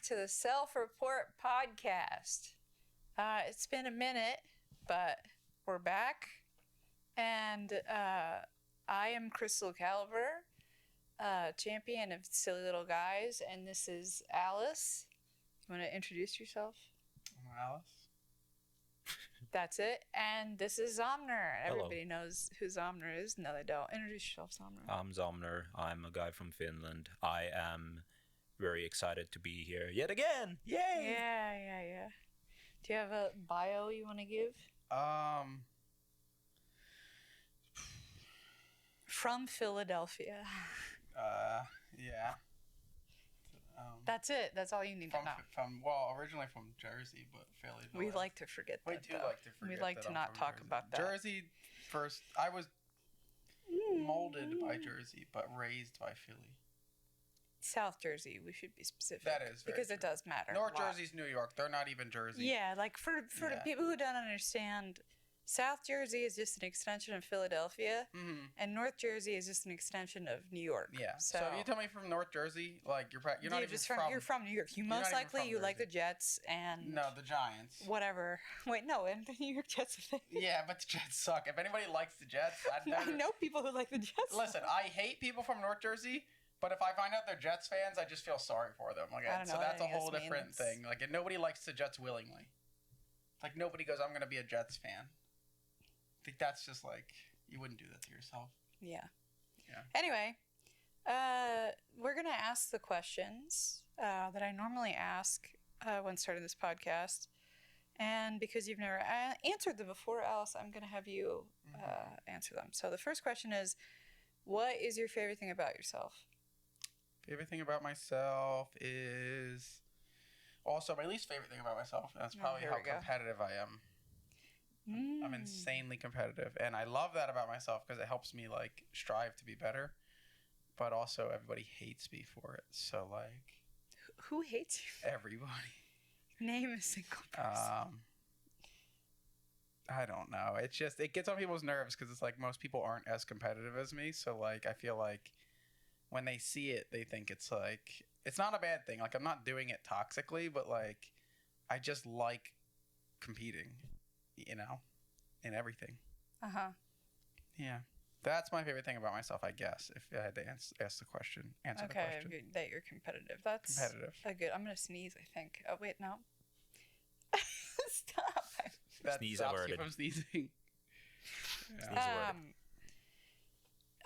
to the Self-Report podcast. It's been a minute, but we're back. And I am Crystal Calver, champion of Silly Little Guys, and this is Alice. You want to introduce yourself? I'm Alice. That's it. And this is Zomner. Hello. Everybody knows who Zomner is. No, they don't. Introduce yourself, Zomner. I'm Zomner. I'm a guy from Finland. I am very excited to be here yet again. Yay! Yeah. Do you have a bio you want to give? From Philadelphia. Yeah. That's it. That's all you need to know. Originally from Jersey, but fairly. We like to forget that. We do like to forget. We like that to I'm not from talk Jersey. about that. Jersey first. I was molded by Jersey, but raised by Philly. South Jersey, we should be specific. That is very because true. it does matter. North Jersey's New York. They're not even Jersey. Yeah, like for the people who don't understand, South Jersey is just an extension of Philadelphia, and North Jersey is just an extension of New York. Yeah. So if you tell me from North Jersey, like you're not even from. You're from New York. You most likely like the Jets and the Giants. Whatever. Wait, no, and the New York Jets are thing. Yeah, but the Jets suck. If anybody likes the Jets, I know people who like the Jets. Listen, I hate people from North Jersey. But if I find out they're Jets fans, I just feel sorry for them. Like, I don't know so that's a whole what different thing. Like, nobody likes the Jets willingly. Like, nobody goes, I'm going to be a Jets fan. I think that's just like, you wouldn't do that to yourself. Yeah. Yeah. Anyway, we're going to ask the questions that I normally ask when starting this podcast. And because you've never answered them before, Alice, I'm going to have you answer them. So the first question is, what is your favorite thing about yourself? Favorite thing about myself is also my least favorite thing about myself. That's probably how competitive I am. I'm insanely competitive, and I love that about myself because it helps me like strive to be better. But also, everybody hates me for it. So like, who hates you? Everybody. Name a single person. I don't know. It gets on people's nerves because it's like most people aren't as competitive as me. So like, I feel like when they see it, they think it's like, it's not a bad thing. Like, I'm not doing it toxically, but like, I just like competing, in everything. Uh-huh. Yeah. That's my favorite thing about myself, I guess, if I had to answer the question. Okay, that you're competitive. That's competitive. Good. I'm going to sneeze, I think. Oh, wait, no. Stop. That Sneeze stops averted. you from sneezing.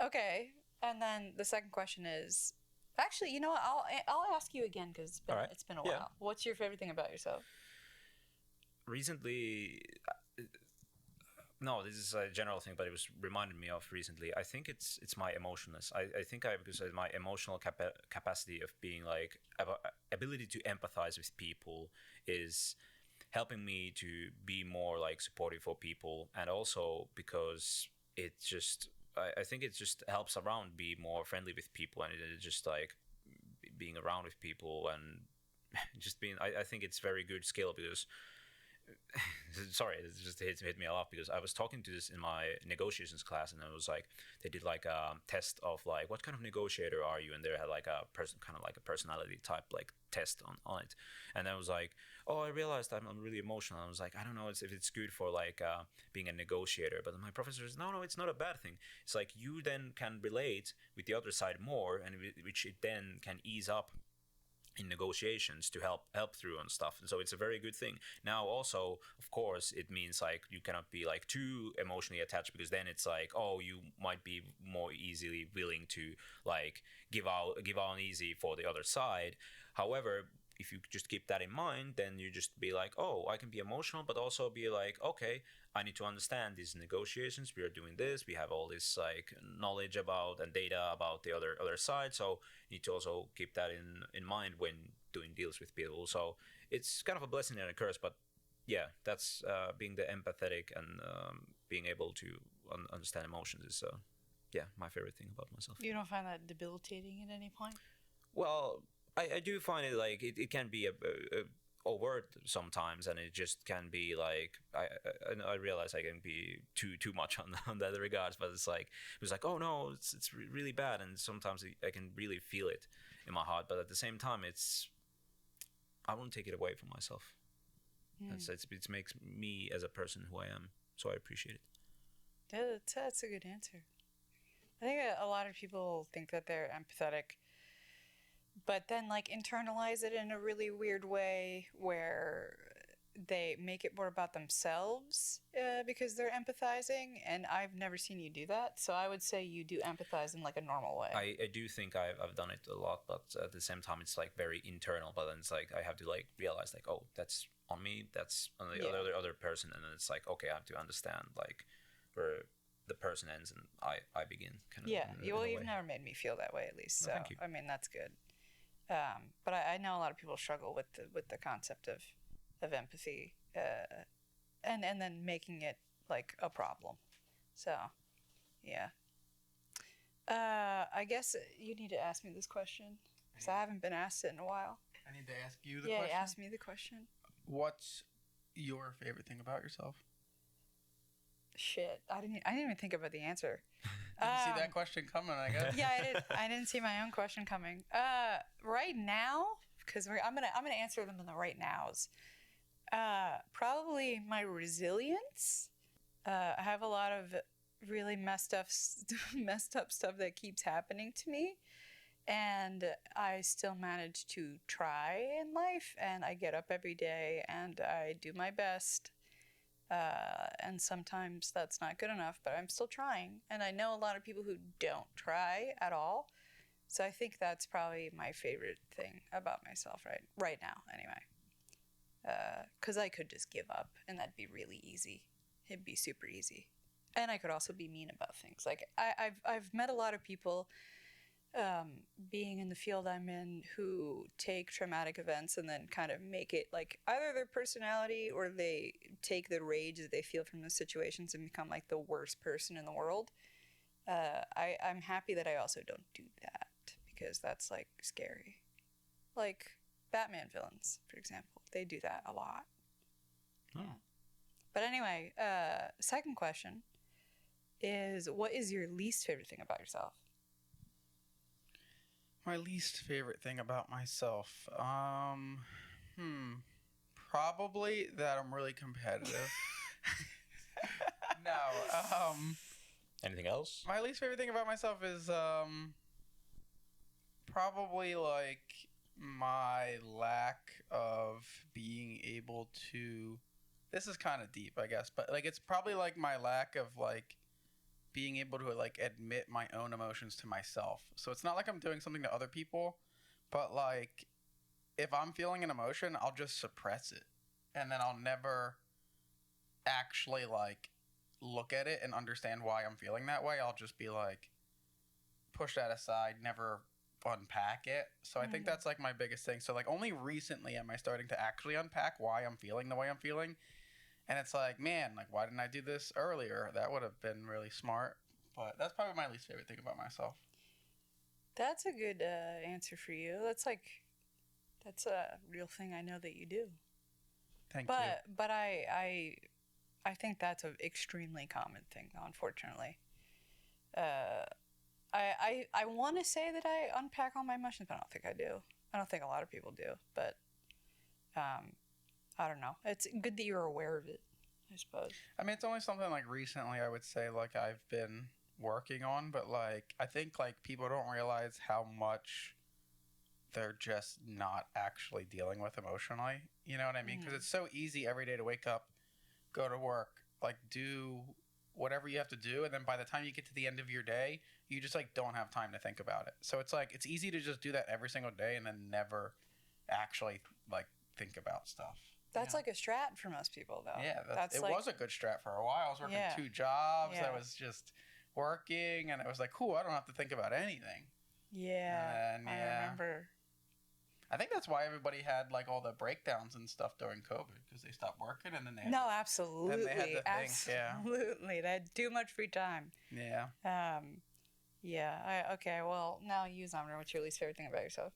Okay. And then the second question is, actually, you know what? I'll ask you again because it's been a while. Yeah. What's your favorite thing about yourself? Recently, no, this is a general thing, but it was reminded me of recently. I think it's my emotionalness. I think because of my emotional capacity of being like ability to empathize with people is helping me to be more like supportive for people, and also because it just. I think it just helps around be more friendly with people, and it just like being around with people and just being. I think it's very good skill because. Sorry, it just hit me a lot because I was talking to this in my negotiations class, and it was like they did like a test of like what kind of negotiator are you, and they had like a personality type like test on it, and I was like, oh, I realized I'm really emotional. I was like, I don't know if it's good for like being a negotiator, but my professor says no, it's not a bad thing. It's like you then can relate with the other side more, and which it then can ease up in negotiations to help through on stuff. And so it's a very good thing. Now also, of course, it means like you cannot be like too emotionally attached, because then it's like, oh, you might be more easily willing to like give on easy for the other side. However, if you just keep that in mind, then you just be like, oh, I can be emotional, but also be like, okay, I need to understand these negotiations. We are doing this. We have all this like knowledge about and data about the other side. So you need to also keep that in mind when doing deals with people. So it's kind of a blessing and a curse, but yeah, that's being the empathetic and being able to understand emotions is my favorite thing about myself. You don't find that debilitating at any point? Well, I do find it like it can be a overt sometimes, and it just can be like I realize I can be too much on that regards, but it was like oh no, it's really bad, and sometimes I can really feel it in my heart, but at the same time I wouldn't take it away from myself. It makes me as a person who I am. So I appreciate it. That's a good answer. I think a lot of people think that they're empathetic, but then like internalize it in a really weird way where they make it more about themselves because they're empathizing, and I've never seen you do that. So I would say you do empathize in like a normal way. I do think I've done it a lot, but at the same time, it's like very internal. But then it's like I have to like realize like, oh, that's on me, that's on the other person, and then it's like, okay, I have to understand like where the person ends and I begin. Kind of. Yeah, well, you've way. never made me feel that way, at least. So thank you. I mean, that's good. But I know a lot of people struggle with the concept of empathy, and then making it like a problem. So, yeah. I guess you need to ask me this question because I haven't been asked it in a while. I need to ask you the question. Yeah, ask me the question. What's your favorite thing about yourself? Shit, I didn't even think about the answer. Did you see that question coming? I guess. Yeah, I didn't see my own question coming. Right now, because I'm gonna answer them in the right nows. Probably my resilience. I have a lot of really messed up stuff that keeps happening to me, and I still manage to try in life, and I get up every day and I do my best. And sometimes that's not good enough, but I'm still trying. And I know a lot of people who don't try at all. So I think that's probably my favorite thing about myself right now, anyway. Because I could just give up, and that'd be really easy. It'd be super easy. And I could also be mean about things. Like I've met a lot of people, being in the field I'm in, who take traumatic events and then kind of make it like either their personality, or they take the rage that they feel from those situations and become like the worst person in the world. I'm happy that I also don't do that, because that's like scary. Like Batman villains, for example, they do that a lot. Oh. Yeah. But anyway, second question is, what is your least favorite thing about yourself? My least favorite thing about myself, probably that I'm really competitive. No, Anything else? my least favorite thing about myself is probably like my lack of being able to. This is kind of deep, I guess, but like it's probably like my lack of like being able to like admit my own emotions to myself. So it's not like I'm doing something to other people, but like if I'm feeling an emotion, I'll just suppress it, and then I'll never actually like look at it and understand why I'm feeling that way. I'll just be like push that aside, never unpack it. So I think that's like my biggest thing. So like only recently am I starting to actually unpack why I'm feeling the way I'm feeling. And it's like, man, like why didn't I do this earlier? That would have been really smart. But that's probably my least favorite thing about myself. That's a good answer for you. That's a real thing I know that you do. Thank you. But I think that's an extremely common thing, unfortunately. I want to say that I unpack all my emotions, but I don't think I do. I don't think a lot of people do. But I don't know. It's good that you're aware of it, I suppose. I mean, it's only something like recently I would say like I've been working on, but like I think like people don't realize how much they're just not actually dealing with emotionally. You know what I mean? Because it's so easy every day to wake up, go to work, like do whatever you have to do, and then by the time you get to the end of your day, you just like don't have time to think about it. So it's like it's easy to just do that every single day and then never actually like think about stuff. That's like a strat for most people, though. Yeah, it like, was a good strat for a while. I was working 2 jobs. I was just working, and it was like, cool, I don't have to think about anything. Yeah, and, I remember. I think that's why everybody had like all the breakdowns and stuff during COVID, because they stopped working and then they had absolutely, then they had to absolutely. They had too much free time. Yeah. Okay. Well, now you, Zomner, what's your least favorite thing about yourself?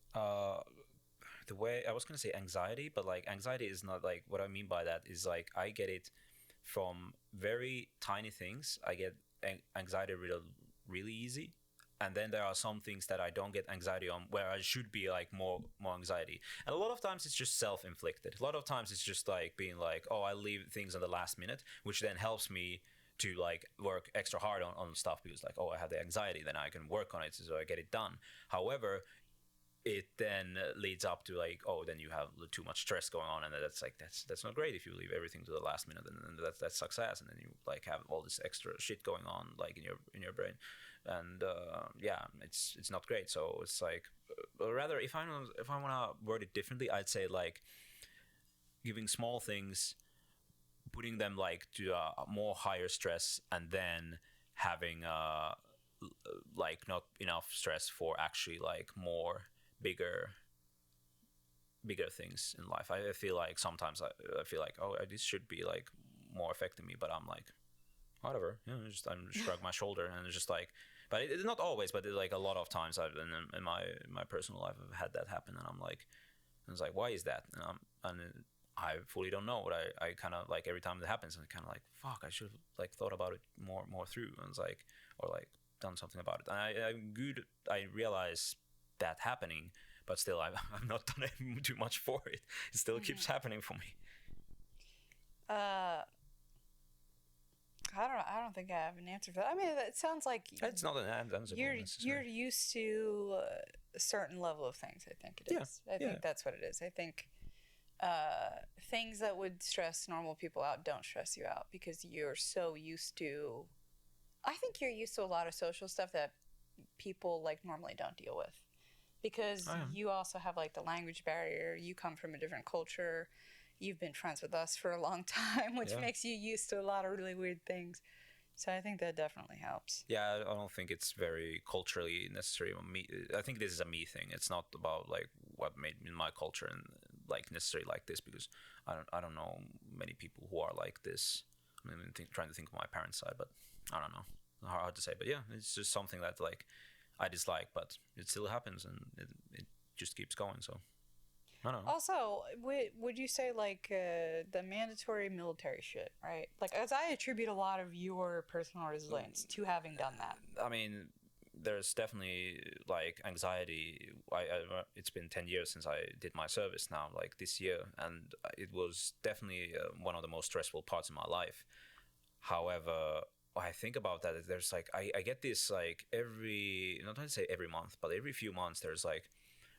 The way I was gonna say anxiety, but like anxiety is not like what I mean by that is like I get it from very tiny things. I get anxiety really easy. and then there are some things that I don't get anxiety on where I should be like more anxiety. And a lot of times it's just self-inflicted. A lot of times it's just like being like, oh, I leave things on the last minute, which then helps me to like work extra hard on stuff, because like, oh, I have the anxiety, then I can work on it so I get it done. However, it then leads up to like, oh, then you have too much stress going on, and that's not great if you leave everything to the last minute, and that's success, and then you like have all this extra shit going on like in your brain, and yeah, it's not great. So it's like, rather, if I want to word it differently, I'd say like giving small things, putting them like to a more higher stress, and then having like not enough stress for actually like more bigger things in life. I feel like sometimes I feel like, oh, this should be like more affecting me, but I'm like, whatever, I'm shrug my shoulder, and it's just like, but it's not always, but like a lot of times I've in my personal life I've had that happen, and I'm like, and it's like, why is that? And I fully don't know, but I kind of like, every time that happens, I'm kind of like, fuck, I should have like thought about it more through, and it's like, or like done something about it. And I realize that happening, but still I've not done too much for it. It still keeps happening for me. I don't think I have an answer for that. I mean, it sounds like It's not an answer. You're used to a certain level of things. I think it is. I think that's what it is. I think things that would stress normal people out don't stress you out, because you're so used to. I think you're used to a lot of social stuff that people like normally don't deal with, because you also have like the language barrier. You come from a different culture. You've been friends with us for a long time, which makes you used to a lot of really weird things. So I think that definitely helps. Yeah, I don't think it's very culturally necessary. I think this is a me thing. It's not about like what made me in my culture and like necessarily like this, because I don't know many people who are like this. I mean, trying to think of my parents' side, but I don't know. Hard to say, but yeah, it's just something that like I dislike, but it still happens, and it just keeps going. So I don't know. Also, would you say like the mandatory military shit, right? Like, as I attribute a lot of your personal resilience to having done that. I mean, there's definitely like anxiety. It's been 10 years since I did my service now, like this year, and it was definitely one of the most stressful parts of my life. However, I think about that, there's like, I get this like not to say every month, but every few months there's like,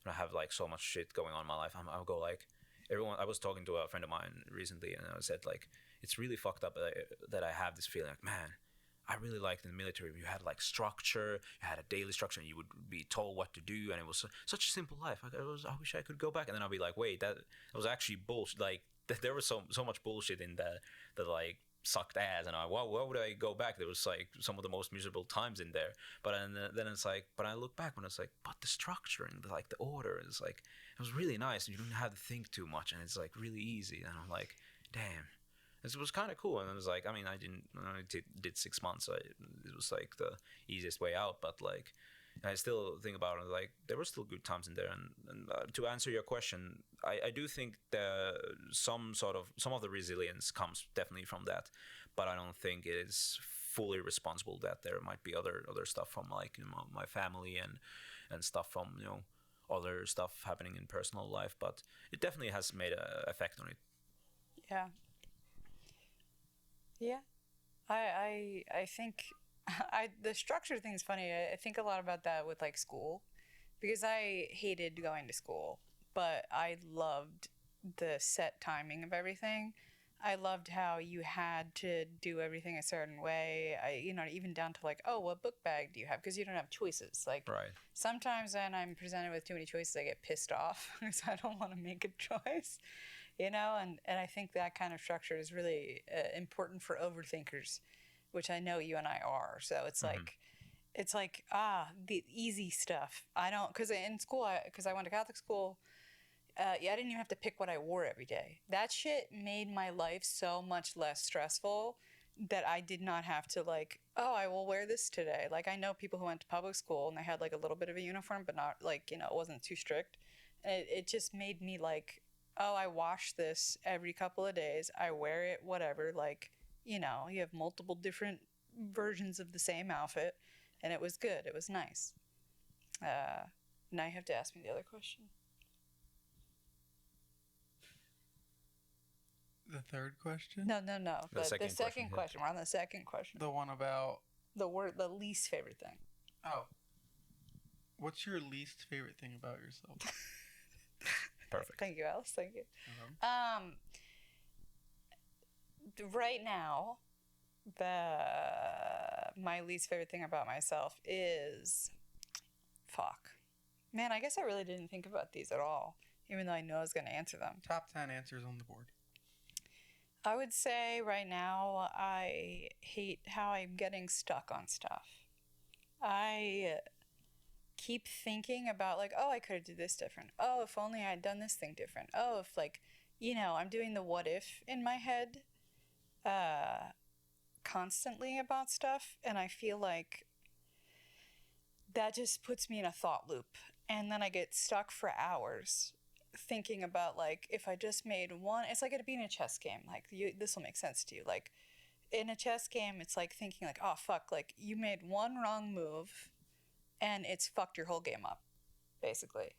when I have like so much shit going on in my life, I'll go like, I was talking to a friend of mine recently, and I said like, it's really fucked up that I have this feeling like, man, I really liked in the military. You had like structure, you had a daily structure, and you would be told what to do, and it was such a simple life. I wish I could go back. And then I'll be like, wait, that was actually bullshit. Like there was so much bullshit in that like sucked ass, and why would I go back? There was like some of the most miserable times in there. But then it's like, but I look back when it's like, but the structure and like the order is like, it was really nice. You don't have to think too much, and it's like really easy. And I'm like, damn. It was kind of cool, and it was like, I mean, I did 6 months, so it was like the easiest way out. But like, I still think about it, like there were still good times in there. And to answer your question, I do think that some of the resilience comes definitely from that, but I don't think it is fully responsible. That there might be other stuff from like, you know, my family and stuff from, you know, other stuff happening in personal life, but it definitely has made an effect on it. Yeah. Yeah, I think the structure thing's funny. I think a lot about that with like school, because I hated going to school, but I loved the set timing of everything. I loved how you had to do everything a certain way. Even down to like, oh, what book bag do you have? Because you don't have choices. Like, Right. sometimes when I'm presented with too many choices, I get pissed off because I don't want to make a choice. And I think that kind of structure is really important for overthinkers, which I know you and I are. So it's like the easy stuff. I don't, because in school, because I went to Catholic school, I didn't even have to pick what I wore every day. That shit made my life so much less stressful that I did not have to like, oh, I will wear this today. Like, I know people who went to public school and they had like a little bit of a uniform, but not like, it wasn't too strict. And it just made me like, oh, I wash this every couple of days. I wear it, whatever. Like, you have multiple different versions of the same outfit. and it was good. It was nice. Now you have to ask me the other question. The third question? No. The second second question, yeah. question. We're on the second question. The one about... The least favorite thing. Oh. What's your least favorite thing about yourself? Perfect. Thank you, Alice. Thank you. Right now, my least favorite thing about myself is... Fuck. Man, I guess I really didn't think about these at all, even though I know I was going to answer them. Top 10 answers on the board. I would say right now I hate how I'm getting stuck on stuff. I keep thinking about like, oh, I could have did this different. Oh, if only I had done this thing different. Oh, if like, I'm doing the what if in my head constantly about stuff, and I feel like that just puts me in a thought loop, and then I get stuck for hours thinking about like if I just made one. It's like it'd be in a chess game. Like this will make sense to you. Like in a chess game, it's like thinking like, oh fuck, like you made one wrong move, and it's fucked your whole game up, basically.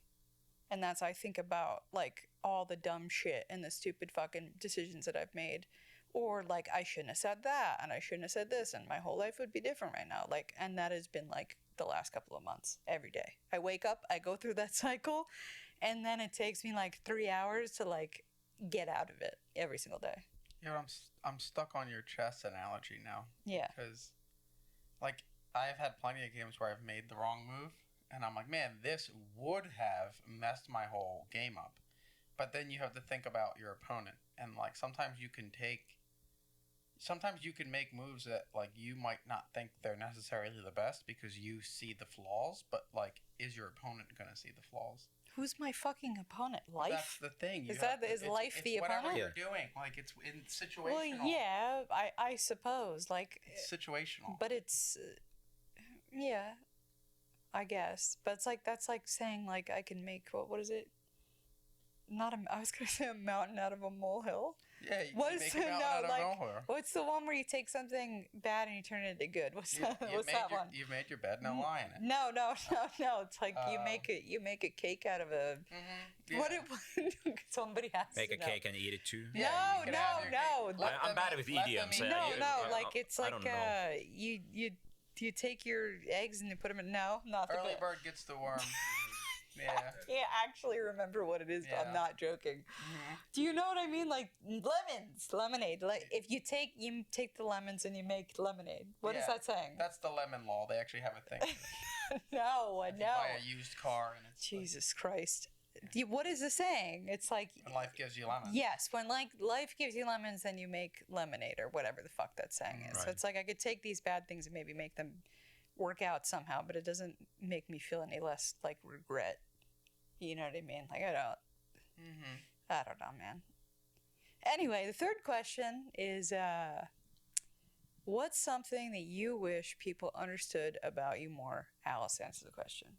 And that's how I think about like all the dumb shit and the stupid fucking decisions that I've made. Or like I shouldn't have said that, and I shouldn't have said this, and my whole life would be different right now. Like, and that has been like the last couple of months. Every day I wake up, I go through that cycle, and then it takes me like 3 hours to like get out of it every single day. Yeah, I'm stuck on your chess analogy now. Yeah. Because, like, I've had plenty of games where I've made the wrong move, and I'm like, man, this would have messed my whole game up. But then you have to think about your opponent, and like sometimes you can make moves that like you might not think they're necessarily the best because you see the flaws, but like, is your opponent gonna see the flaws? Who's my fucking opponent? Life? That's the thing. Is life the opponent? Whatever you're doing, like it's situational. Well, yeah, I suppose like It's situational. but it's yeah, I guess. But it's like that's like saying like I can make what is it? I was gonna say a mountain out of a molehill. Yeah, you can make a mountain out of nowhere. What's the one where you take something bad and you turn it into good? What's that one? You've made your bed, now lie in it. No. It's like you make a cake out of a. Mm-hmm. Yeah. What somebody has Make to a know. cake and eat it too. No. I'm bad with idioms. It's like you take your eggs and you put them in. No, not the Early bird gets the worm. Yeah. I can't actually remember what it is, but I'm not joking. Mm-hmm. Do you know what I mean? Like lemonade. Like if you take the lemons and you make lemonade. What is that saying? That's the lemon law. They actually have a thing. No. You buy a used car and it's Jesus Christ. What is the saying? It's like when life gives you lemons. Yes, when like life gives you lemons, then you make lemonade or whatever the fuck that saying is. Right. So it's like I could take these bad things and maybe make them work out somehow, but it doesn't make me feel any less like regret. You know what I mean? Like I don't know, man. Anyway, the third question is what's something that you wish people understood about you more? Alice, answer the question.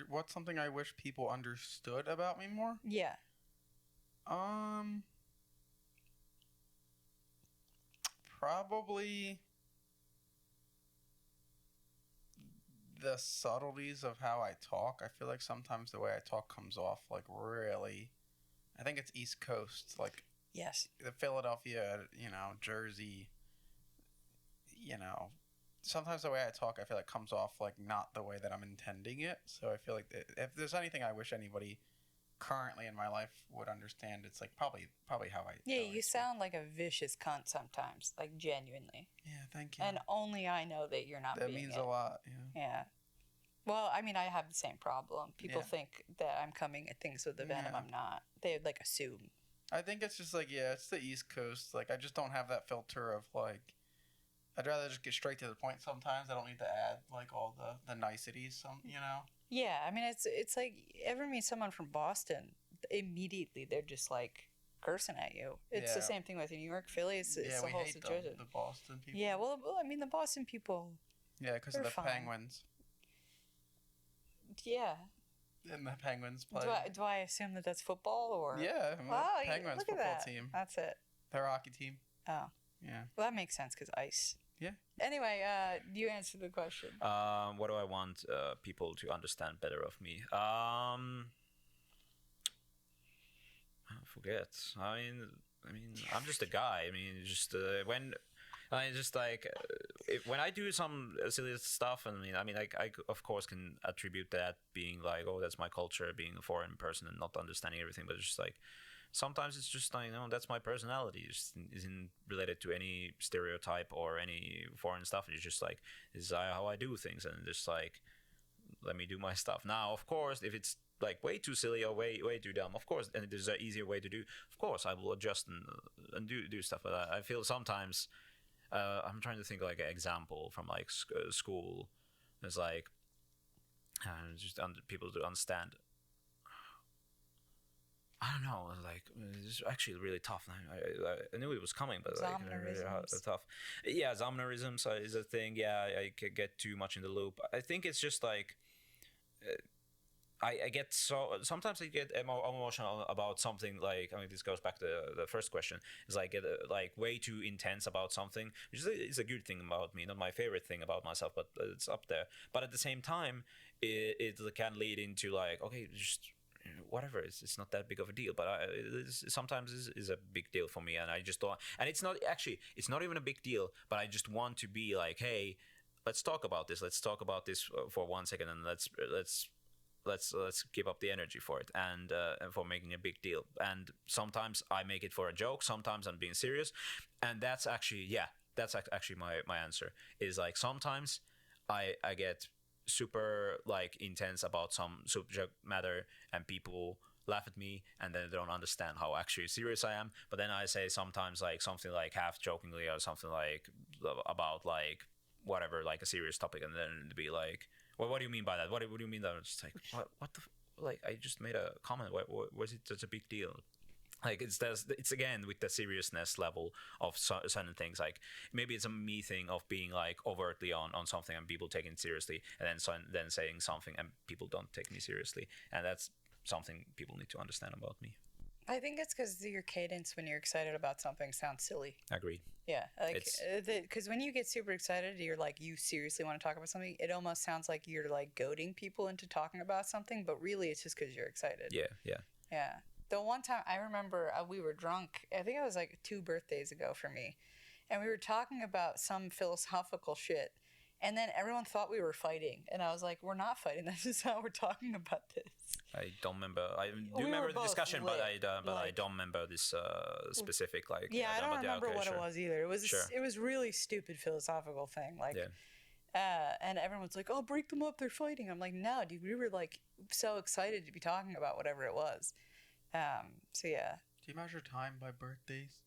What's something I wish people understood about me more? Yeah. Probably the subtleties of how I talk. I feel like sometimes the way I talk comes off like really, I think it's East Coast, like Yes. the Philadelphia, Jersey, sometimes the way I talk, I feel like comes off like not the way that I'm intending it. So I feel like if there's anything I wish anybody currently in my life would understand, it's like probably how I. Yeah, you sound like a vicious cunt sometimes, like genuinely. Yeah, thank you. And only I know that you're not. That means a lot. Yeah. Yeah. Well, I mean, I have the same problem. People think that I'm coming at things with the venom. I'm not. They like assume. I think it's just like it's the East Coast. Like I just don't have that filter of like. I'd rather just get straight to the point sometimes. I don't need to add like all the niceties. Yeah, I mean, it's like ever meet someone from Boston, immediately they're just like cursing at you. It's the same thing with New York, Philly. It's the whole situation. The Boston people. Yeah, well, I mean, the Boston people. Yeah, because of the fine. Penguins. Yeah. And the Penguins play. Do I assume that that's football or? Yeah, Oh, Penguins look football at that. team. That's it. Their hockey team. Oh, Yeah. Well, that makes sense because ice. Yeah. Anyway, you answered the question. What do I want people to understand better of me? I forget. I mean, I'm just a guy. I mean, just when I just like when I do some silly stuff, like I of course can attribute that being like, oh, that's my culture, being a foreign person and not understanding everything. But it's just like sometimes it's just like, that's my personality. It just isn't related to any stereotype or any foreign stuff. It's just like, this is how I do things, and just like, let me do my stuff. Now, of course, if it's like way too silly or way too dumb, of course, and there's an easier way to do, of course I will adjust and do stuff. But I feel sometimes I'm trying to think like an example from like school. It's like just people to understand. I don't know, like it's actually really tough. I knew it was coming, but like really tough. Yeah, Zomnerism is a thing. Yeah, I could get too much in the loop. I think it's just like I get sometimes I get emotional about something. Like, I mean, this goes back to the first question. Is I get like way too intense about something, which is a good thing about me, not my favorite thing about myself, but it's up there. But at the same time, it can lead into like, okay, just whatever, it's not that big of a deal, but sometimes is a big deal for me, and I just don't. And it's not even a big deal, but I just want to be like, hey, let's talk about this for 1 second, and let's keep up the energy for it, and for making a big deal. And sometimes I make it for a joke, sometimes I'm being serious, and that's actually my answer is like, sometimes I get super like intense about some subject matter, and people laugh at me, and then they don't understand how actually serious I am. But then I say sometimes like something like half jokingly or something like about like whatever, like a serious topic, and then it'd be like, well, what do you mean by that? What do you mean that? I'm just like, what the like, I just made a comment. What was it such a big deal? Like, it's again with the seriousness level of certain things. Like, maybe it's a me thing of being like overtly on something and people taking it seriously, and then saying something and people don't take me seriously, and that's something people need to understand about me. I think it's because your cadence when you're excited about something sounds silly. Agreed. Yeah, like because when you get super excited, you're like, you seriously want to talk about something. It almost sounds like you're like goading people into talking about something, but really it's just because you're excited. Yeah. The one time I remember we were drunk, I think it was like 2 birthdays ago for me, and we were talking about some philosophical shit, and then everyone thought we were fighting, and I was like, we're not fighting. That's just how we're talking about this. I don't remember. I do remember the discussion, but I don't remember this specific like. Yeah, I don't remember what it was either. It was really stupid philosophical thing, like. And everyone's like, "Oh, break them up! They're fighting." I'm like, "No, dude, we were like so excited to be talking about whatever it was." So yeah. Do you measure time by birthdays?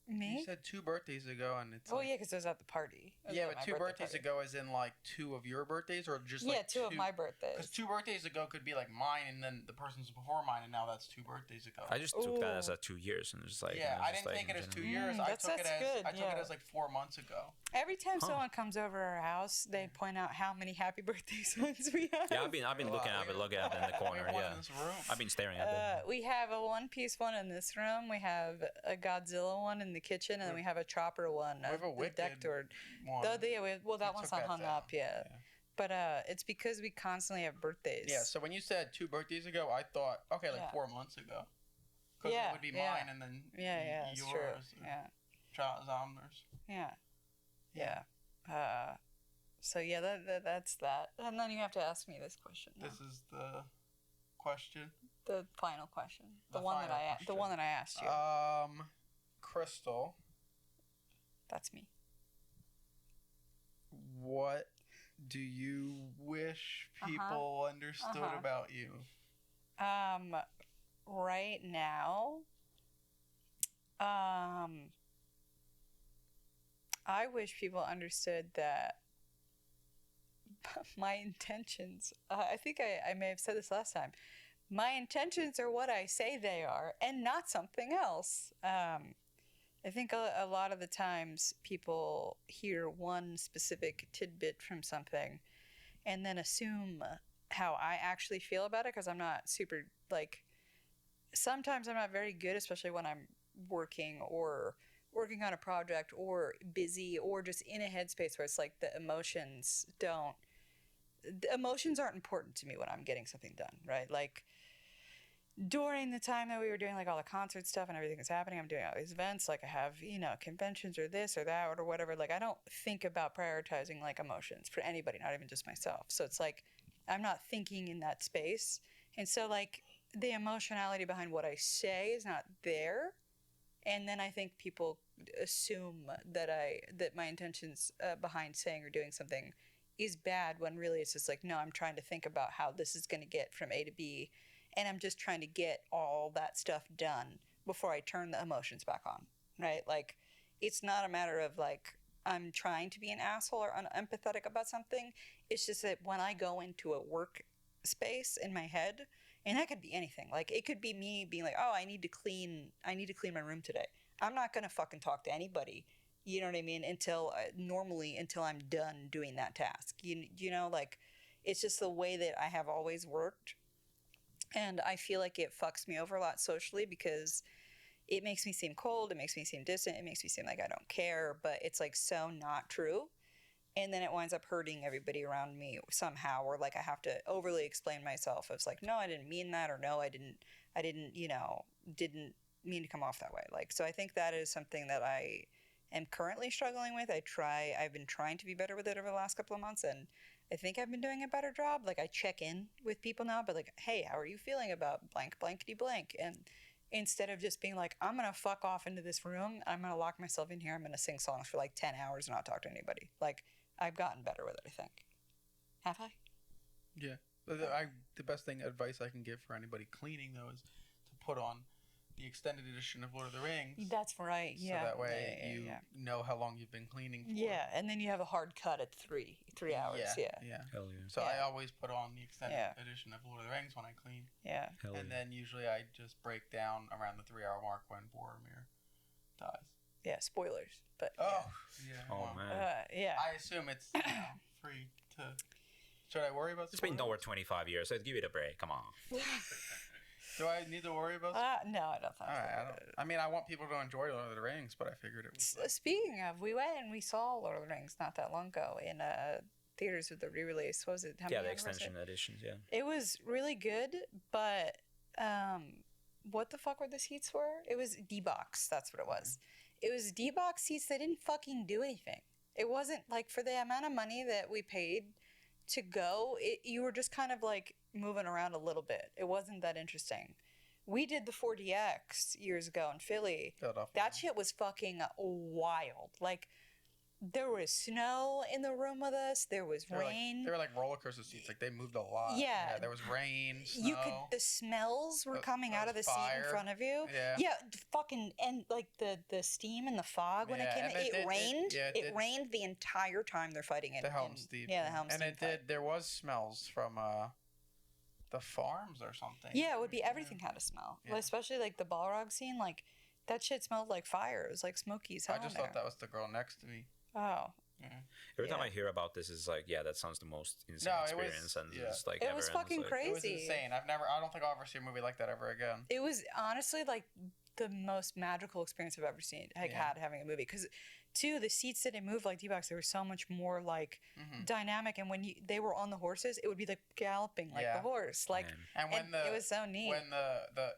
Me? You said 2 birthdays ago, and it's. Oh, like, yeah, because I was at the party. Yeah, but 2 birthdays ago is in like 2 of your birthdays, or just like 2 of my birthdays. Because 2 birthdays ago could be like mine, and then the person's before mine, and now that's 2 birthdays ago. I just took that as 2 years, and just like. Yeah, I didn't take it as 2 years. I took it as like 4 months ago. Every time someone comes over our house, they point out how many happy birthday songs we have. Yeah, I've been looking at it in the corner. Yeah, I've been staring at it. We have a One Piece one in this room. We have a Godzilla one in the kitchen, and then we have a Chopper one. We have a Wicked one. That one's not hung up yet. But it's because we constantly have birthdays. Yeah, so when you said 2 birthdays ago, I thought, okay, like 4 months ago. Because it would be mine, and then yours. True. Yeah. Zomner's. Yeah. So yeah, that's that. And then you have to ask me this question. This is the question. The final question. The one that I asked you. Crystal. That's me. What do you wish people understood about you? Right now, I wish people understood that my intentions, I think I may have said this last time, my intentions are what I say they are and not something else. I think a lot of the times people hear one specific tidbit from something and then assume how I actually feel about it, because I'm not super, like, sometimes I'm not very good, especially when I'm working or working on a project or busy or just in a headspace where it's like the emotions aren't important to me when I'm getting something done, right? Like during the time that we were doing like all the concert stuff and everything that's happening, I'm doing all these events, like I have, conventions or this or that or whatever. Like I don't think about prioritizing like emotions for anybody, not even just myself. So it's like I'm not thinking in that space. And so like the emotionality behind what I say is not there. And then I think people assume that my intentions behind saying or doing something is bad when really it's just like, no, I'm trying to think about how this is going to get from A to B, and I'm just trying to get all that stuff done before I turn the emotions back on, right? Like it's not a matter of like I'm trying to be an asshole or unempathetic about something. It's just that when I go into a work space in my head, and that could be anything. Like it could be me being like, "Oh, I need to clean my room today." I'm not going to fucking talk to anybody. You know what I mean? Until I'm done doing that task. Like it's just the way that I have always worked. And I feel like it fucks me over a lot socially because it makes me seem cold, it makes me seem distant, it makes me seem like I don't care, but it's like so not true. And then it winds up hurting everybody around me somehow, or like I have to overly explain myself. It's like, no, I didn't mean that, or no, I didn't didn't mean to come off that way. Like, so I think that is something that I am currently struggling with. I've been trying to be better with it over the last couple of months, and I think I've been doing a better job. Like I check in with people now, but like, hey, how are you feeling about blank, blankety blank? And instead of just being like, I'm going to fuck off into this room, I'm going to lock myself in here, I'm going to sing songs for like 10 hours and not talk to anybody. Like, I've gotten better with it, I think. Have I? Yeah. The best advice I can give for anybody cleaning, though, is to put on the extended edition of Lord of the Rings. That's right, yeah. So that way you know how long you've been cleaning for. Yeah, and then you have a hard cut at 3 hours, Yeah. Hell yeah. So I always put on the extended edition of Lord of the Rings when I clean. Yeah. Hell And then usually I just break down around the 3 hour mark when Boromir dies. Yeah, spoilers. But Oh, man. yeah. I assume it's free to. Should I worry about It's been over 25 years, so give it a break. Come on. Do I need to worry about No, I don't think All right, I mean, I want people to enjoy Lord of the Rings, but I figured it was. Speaking of, we went and we saw Lord of the Rings not that long ago in theaters with the re-release. What was it? The extension editions, yeah. It was really good, but what the fuck were the seats for? It was D-Box. That's what it was. It was D-Box seats that didn't fucking do anything. It wasn't like for the amount of money that we paid to go, you were just kind of like moving around a little bit. It wasn't that interesting. We did the 4DX years ago in Philly. That shit was fucking wild. Like, there was snow in the room with us. There was rain. They were like roller coaster seats. Like, they moved a lot. Yeah. There was rain, snow. The smells were coming out of the seat in front of you. Yeah. Fucking, and like the steam and the fog when it came in. It rained. It rained the entire time they're fighting it. The Helm's Deep. Yeah, the Helm's Deep. And there was smells from the farms or something. Yeah, it would be everything had a smell. Yeah. Well, especially like the Balrog scene. Like, that shit smelled like fire. It was like smoky as hell. I just thought that was the girl next to me. Oh. Yeah. Every time I hear about this, it's like, that sounds the most insane experience, and it's like it was fucking crazy. It was insane. I don't think I'll ever see a movie like that ever again. It was honestly like the most magical experience I've ever seen. Had having a movie, because the seats didn't move like D-Box. They were so much more like dynamic, and when they were on the horses, it would be like galloping like the horse. Like, and when it was so neat. When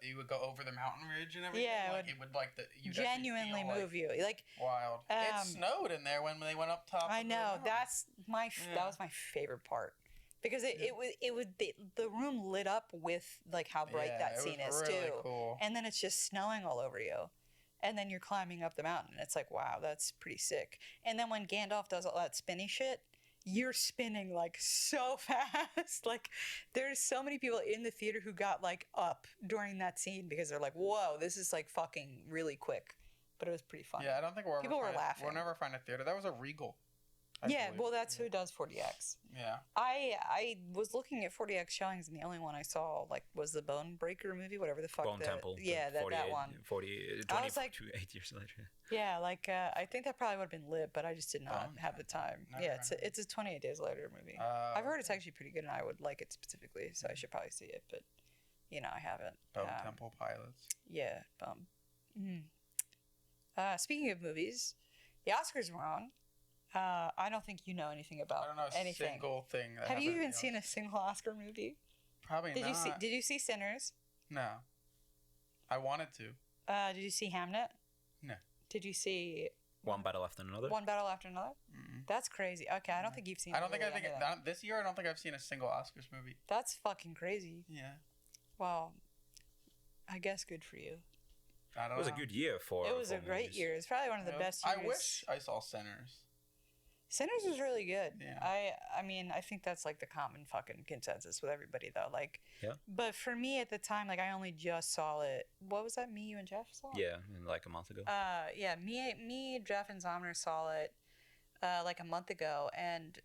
you would go over the mountain ridge and everything, it would like you genuinely move you. Like, wild. It snowed in there when they went up top. I know. That was my favorite part. Because the room lit up with like how bright that scene is really too. Cool. And then it's just snowing all over you. And then you're climbing up the mountain. It's like, wow, that's pretty sick. And then when Gandalf does all that spinny shit, you're spinning like so fast. Like, there's so many people in the theater who got like up during that scene because they're like, whoa, this is like fucking really quick. But it was pretty fun. Yeah, I don't think people were laughing. We'll never find a theater. That was a Regal. Well, that's who does 4DX. Yeah. I was looking at 4DX showings, and the only one I saw was the Bone Breaker movie, whatever the fuck. Bone Temple. Yeah, that one. 8 years later. Yeah, I think that probably would have been lit, but I just did not have the time. It's a 28 Days Later movie. I've heard it's actually pretty good, and I would like it specifically, so I should probably see it, but I haven't. Bone Temple Pilots. Yeah, Speaking of movies, the Oscars were on. I don't think you know anything about I don't know a anything. single thing. That Have you happened even in the seen a Oscars. single Oscar movie? Probably Did not. you see? Did you see Sinners? No. I wanted to. Did you see Hamnet? No. Did you see One battle after another. One Battle After Another? Mm-mm. That's crazy. Okay, I don't think you've seen. I don't think really any of that. this year. I don't think I've seen a single Oscars movie. That's fucking crazy. Yeah. Well, I guess good for you. I don't It was know. a good year for. It was for a great movies. year. It's probably one of the best years. I wish I saw Sinners. Sinners was really good. Yeah. I mean, I think that's like the common fucking consensus with everybody though. Like, Yeah. But for me at the time, like I only just saw it. What was that? Me, you, and Jeff saw it? Yeah, like a month ago. Yeah. Me, Jeff, and Zomner saw it like a month ago, and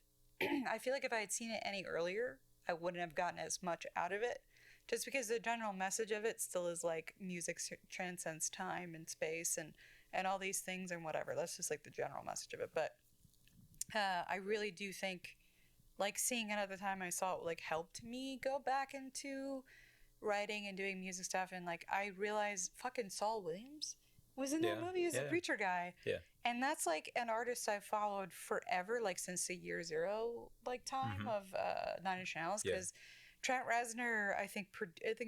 I feel like if I had seen it any earlier, I wouldn't have gotten as much out of it. Just because the general message of it still is like music transcends time and space and all these things and whatever. That's just like the general message of it. But I really do think, like, seeing it at the time I saw it, like, helped me go back into writing and doing music stuff. And, like, I realized fucking Saul Williams was in that Yeah, movie as a yeah. preacher guy. Yeah. And that's, like, an artist I've followed forever, like, since the year zero, like, time Mhm. of Nine Inch Nails. Yeah. Because Trent Reznor, I think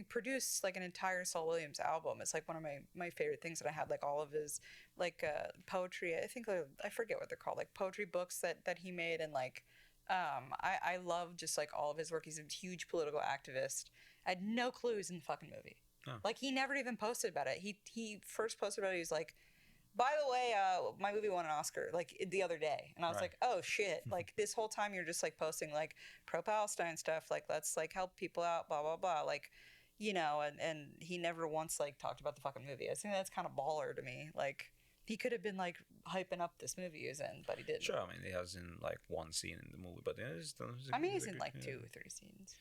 produced, like, an entire Saul Williams album. It's, like, one of my favorite things that I had, like, all of his like poetry. I think I forget what they're called, like poetry books that he made, and like I love just like all of his work. He's a huge political activist. I had no clue he was in the fucking movie. Oh. Like he never even posted about it. He first posted about it. He was like, by the way, my movie won an Oscar like the other day, and I was Right. like, oh shit! Like this whole time you're just like posting like pro Palestine stuff, like let's like help people out, blah blah blah, like. You know, and he never once like talked about the fucking movie. I think that's kind of baller to me. Like he could have been like hyping up this movie he was in, but he didn't. Sure, I mean, he has in like one scene in the movie, but yeah, I mean, he's a in good- like yeah. 2 or 3 scenes.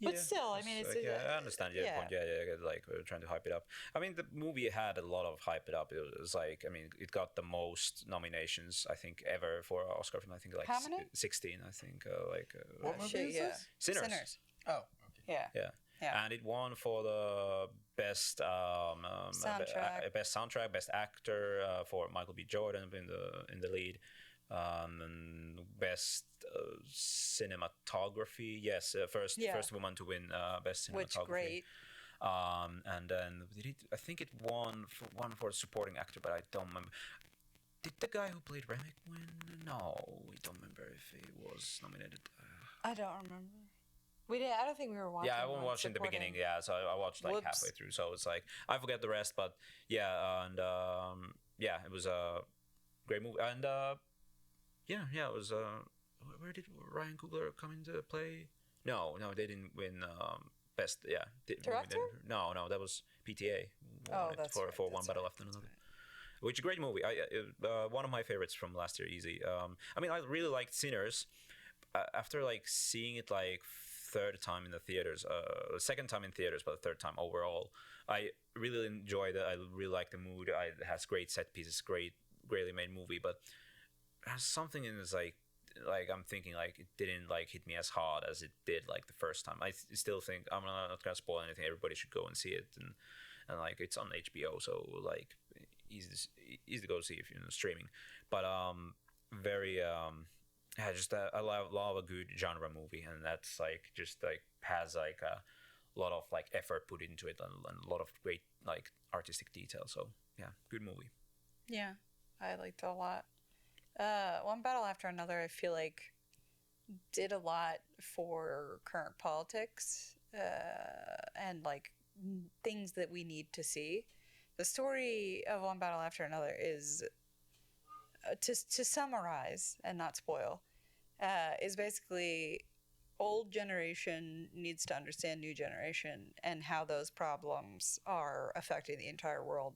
But still, I mean, it's like, yeah, I understand your yeah. point. Yeah, like we're trying to hype it up. I mean, the movie had a lot of hype it up. It was like, I mean, it got the most nominations I think ever for an Oscar film. I think like How many? 16. I think What movie shit, is yeah. this? Sinners. Oh, okay. Yeah. Yeah. And it won for the best Soundtrack. best soundtrack, best actor for Michael B. Jordan in the lead, and best cinematography. Yes, first woman to win best cinematography. Which great. And then I think it won for supporting actor, but I don't remember. Did the guy who played Remick win? No, we don't remember if he was nominated. I don't remember. We did. I don't think we were watching. Yeah, I wasn't watching the beginning. Yeah, so I watched like Whoops. halfway through. So it's like I forget the rest, but yeah, and yeah, it was a great movie, and yeah, it was. Where did Ryan Coogler come into play? No, they didn't win best. Yeah, Director? No, that was PTA. Oh, won it that's for right, for One that's Battle right, After that's Another. right. Which is a great movie. One of my favorites from last year, easy. I mean, I really liked Sinners. After like seeing it like third time in the theaters, second time in theaters, but the third time overall, I really enjoyed it. I really like the mood. It has great set pieces, greatly made movie, but there's something in this like I'm thinking like it didn't like hit me as hard as it did like the first time. I still think I'm not gonna spoil anything. Everybody should go and see it, and like it's on HBO, so like easy to go see if you're streaming. But very yeah, just I love a good genre movie, and that's like just like has like a lot of like effort put into it, and a lot of great like artistic detail. So yeah, good movie. Yeah, I liked it a lot. One Battle After Another, I feel like did a lot for current politics and like things that we need to see. The story of One Battle After Another is to summarize and not spoil, is basically old generation needs to understand new generation and how those problems are affecting the entire world,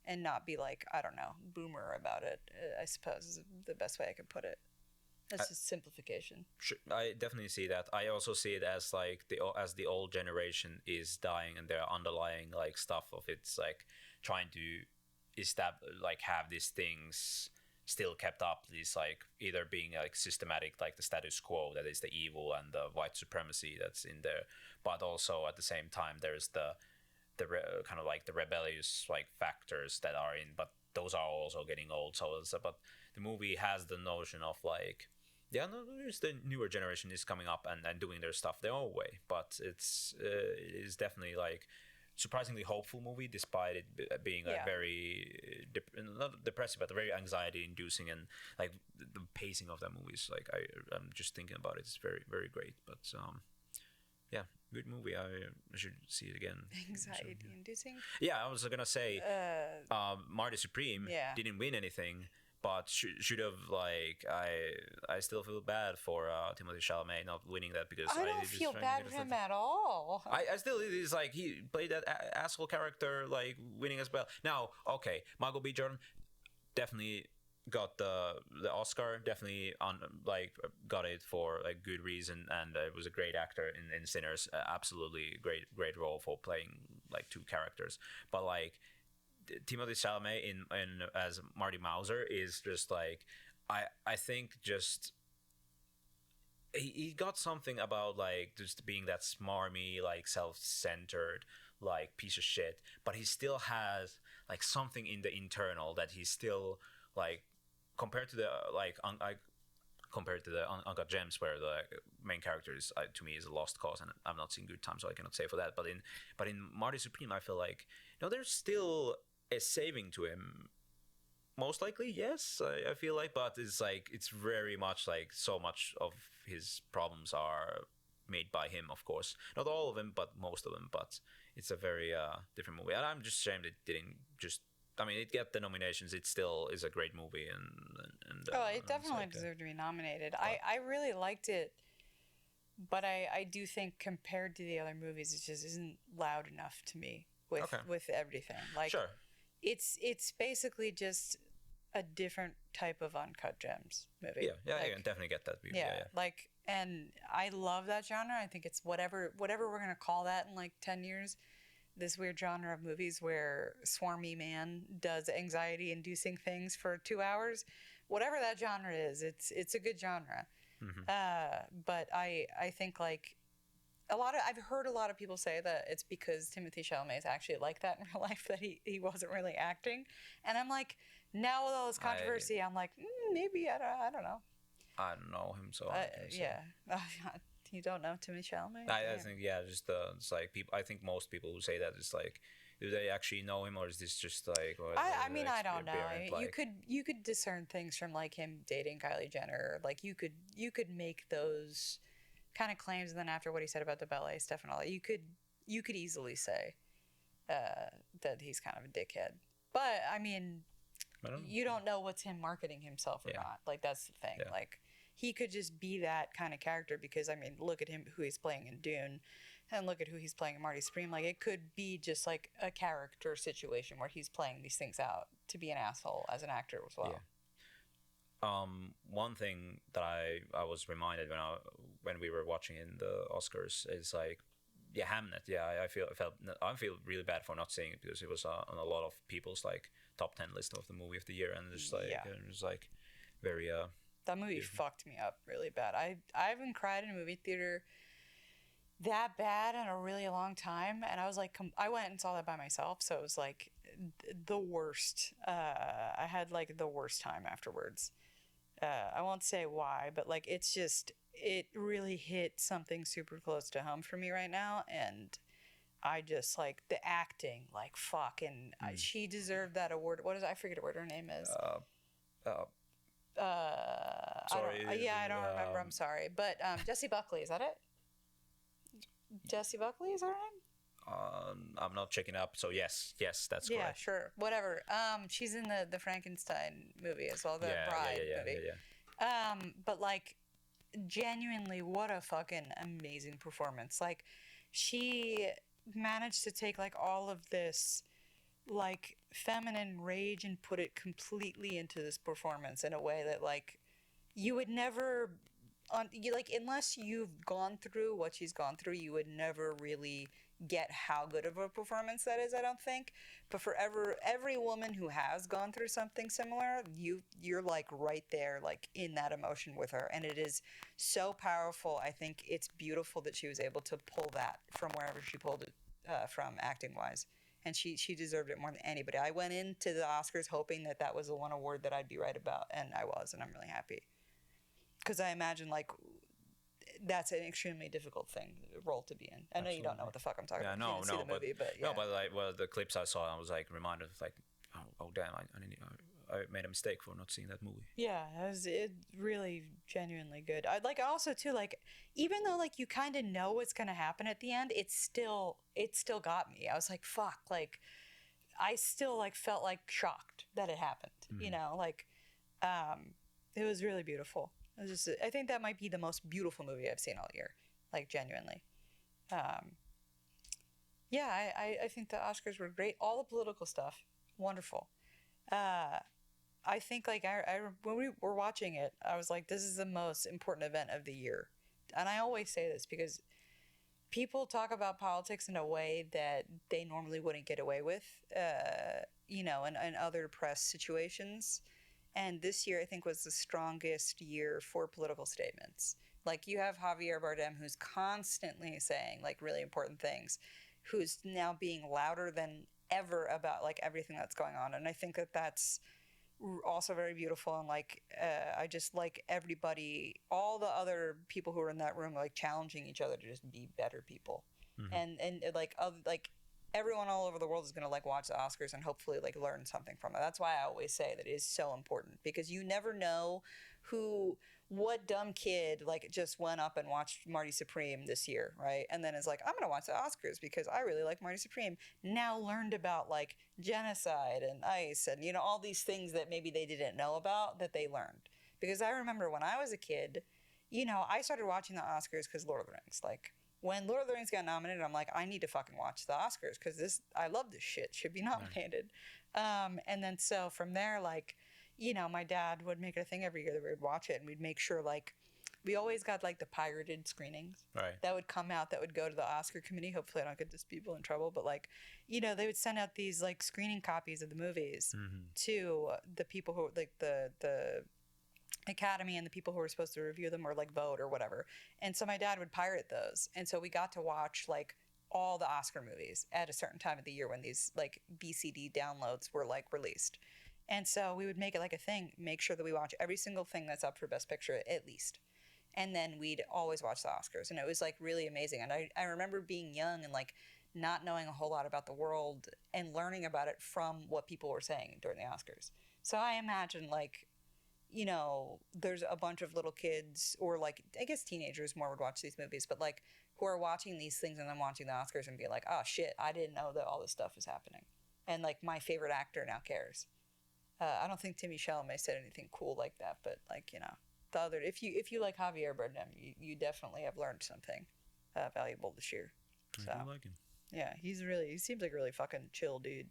and not be like, I don't know, boomer about it, I suppose is the best way I could put it. That's just simplification. I definitely see that. I also see it as like the old generation is dying, and their underlying like stuff of it's like trying to like have these things still kept up, these like either being like systematic, like the status quo that is the evil and the white supremacy that's in there, but also at the same time there's the kind of like the rebellious like factors that are in, but those are also getting old. So but the movie has the notion of like, yeah, no, there's the newer generation is coming up and doing their stuff their own way, but it is definitely like surprisingly hopeful movie despite it being like very not depressive but very anxiety inducing, and like the pacing of that movie is like I'm just thinking about it, it's very very great. But yeah, good movie. I should see it again. Anxiety inducing. Yeah, I was gonna say Marty Supreme didn't win anything, but should have, like, I still feel bad for Timothée Chalamet not winning that, because I don't feel bad for him at all. I still, it's like he played that asshole character, like winning as well. Now, okay, Michael B. Jordan definitely got the Oscar, definitely got it for like good reason, and was a great actor in Sinners. Absolutely great role for playing like two characters, but like Timothée Chalamet in as Marty Mauser is just like I think just he got something about like just being that smarmy, like self-centered, like piece of shit, but he still has like something in the internal that he's still like compared to the Uncut Gems, where the main character is to me is a lost cause, and I've not seen Good Time, so I cannot say for that. But in Marty Supreme, I feel like there's still a saving to him. Most likely, yes, I feel like, but it's like it's very much like so much of his problems are made by him, of course. Not all of them, but most of them. But it's a very different movie, and I'm just ashamed it didn't just. I mean, it got the nominations. It still is a great movie, and it definitely deserved to be nominated. I really liked it, but I do think compared to the other movies, it just isn't loud enough to me with everything. Like, sure, it's basically just a different type of Uncut Gems movie. Yeah, I can definitely get that view. Yeah, like, and I love that genre. I think it's whatever we're gonna call that in like 10 years. This weird genre of movies where swarmy man does anxiety-inducing things for 2 hours, whatever that genre is, it's a good genre. Mm-hmm. But I think like I've heard a lot of people say that it's because Timothée Chalamet is actually like that in real life, that he wasn't really acting, and I'm like, now with all this controversy, I'm like maybe I don't know. I don't know him, so I can say. Yeah. You don't know Timothée Chalamet? I think just it's like people. I think most people who say that is like, do they actually know him, or is this just like? I mean, I don't know. Like, you could discern things from like him dating Kylie Jenner. Like you could make those kind of claims, and then after what he said about the ballet stuff and all that, you could easily say that he's kind of a dickhead. But I mean, you don't know what's him marketing himself or not. Like that's the thing. Yeah. Like he could just be that kind of character, because I mean, look at him, who he's playing in Dune, and look at who he's playing in Marty Supreme. Like it could be just like a character situation where he's playing these things out to be an asshole as an actor as well. Yeah. One thing that I was reminded when we were watching in the Oscars is like, yeah, Hamnet. Yeah, I feel really bad for not seeing it, because it was on a lot of people's like top 10 list of the movie of the year, and just like it was like very that movie fucked me up really bad. I haven't cried in a movie theater that bad in a really long time, and I was like, I went and saw that by myself, so it was like the worst. I had like the worst time afterwards. I won't say why, but like it really hit something super close to home for me right now, and I just like the acting, like fucking. She deserved that award. What is I forget what her name is. Sorry. I don't remember. I'm sorry, but Jessie Buckley, is that it? Jessie Buckley, is that her name? I'm not checking up, so yes, that's correct. Yeah, sure, whatever. She's in the Frankenstein movie as well, the Bride movie. Yeah. But like, genuinely, what a fucking amazing performance! Like, she managed to take like all of this like feminine rage and put it completely into this performance in a way that like you would never unless you've gone through what she's gone through, you would never really get how good of a performance that is, I don't think. But for every woman who has gone through something similar, you're like right there, like in that emotion with her, and it is so powerful. I think it's beautiful that she was able to pull that from wherever she pulled it from, acting wise, and she deserved it more than anybody. I went into the Oscars hoping that was the one award that I'd be right about, and I was, and I'm really happy. Because I imagine, like, that's an extremely difficult role to be in. I know you don't know what the fuck I'm talking about. No, You didn't see the movie, but yeah. No, but like, well, the clips I saw, I was like reminded of like, oh damn, I made a mistake for not seeing that movie. Yeah, it really genuinely good. I like also too, like, even though like you kind of know what's gonna happen at the end, it still got me. I was like, fuck, like I still like felt like shocked that it happened. You know, like it was really beautiful. It was just, I think that might be the most beautiful movie I've seen all year, like genuinely. Yeah, I think the Oscars were great. All the political stuff, wonderful. I think like when we were watching it, I was like, this is the most important event of the year. And I always say this because people talk about politics in a way that they normally wouldn't get away with, you know, in other press situations. And this year, I think, was the strongest year for political statements. Like, you have Javier Bardem, who's constantly saying, like, really important things, who's now being louder than ever about, like, everything that's going on. And I think that that's also very beautiful. And, like, I just like everybody, all the other people who are in that room, like, challenging each other to just be better people. And like, everyone all over the world is going to like watch the Oscars and hopefully like learn something from it. That's why I always say that it is so important, because you never know what dumb kid like just went up and watched Marty Supreme this year, right? And then is like, I'm going to watch the Oscars because I really like Marty Supreme. Now learned about like genocide and ICE and, you know, all these things that maybe they didn't know about that they learned. Because I remember when I was a kid, you know, I started watching the Oscars because Lord of the Rings, like, when Lord of the Rings got nominated, I'm like, I need to fucking watch the Oscars because I love this shit. Should be nominated. And then so from there, like, you know, my dad would make it a thing every year that we would watch it, and we'd make sure like we always got like the pirated screenings that would come out that would go to the Oscar committee. Hopefully, I don't get these people in trouble, but like, you know, they would send out these like screening copies of the movies to the people who like the Academy and the people who were supposed to review them or like vote or whatever. And so my dad would pirate those, and so we got to watch like all the Oscar movies at a certain time of the year when these like VCD downloads were like released. And so we would make it like a thing, make sure that we watch every single thing that's up for Best Picture at least, and then we'd always watch the Oscars. And it was like really amazing. And I remember being young and like not knowing a whole lot about the world and learning about it from what people were saying during the Oscars. So I imagine like, you know, there's a bunch of little kids, or like, I guess teenagers more would watch these movies, but like who are watching these things and then watching the Oscars and be like, oh shit, I didn't know that all this stuff is happening. And like my favorite actor now cares. I don't think Timmy Chalamet said anything cool like that, but like, you know, the other, if you like Javier Bardem, you definitely have learned something valuable this year. So I like him. Yeah, he seems like a really fucking chill dude.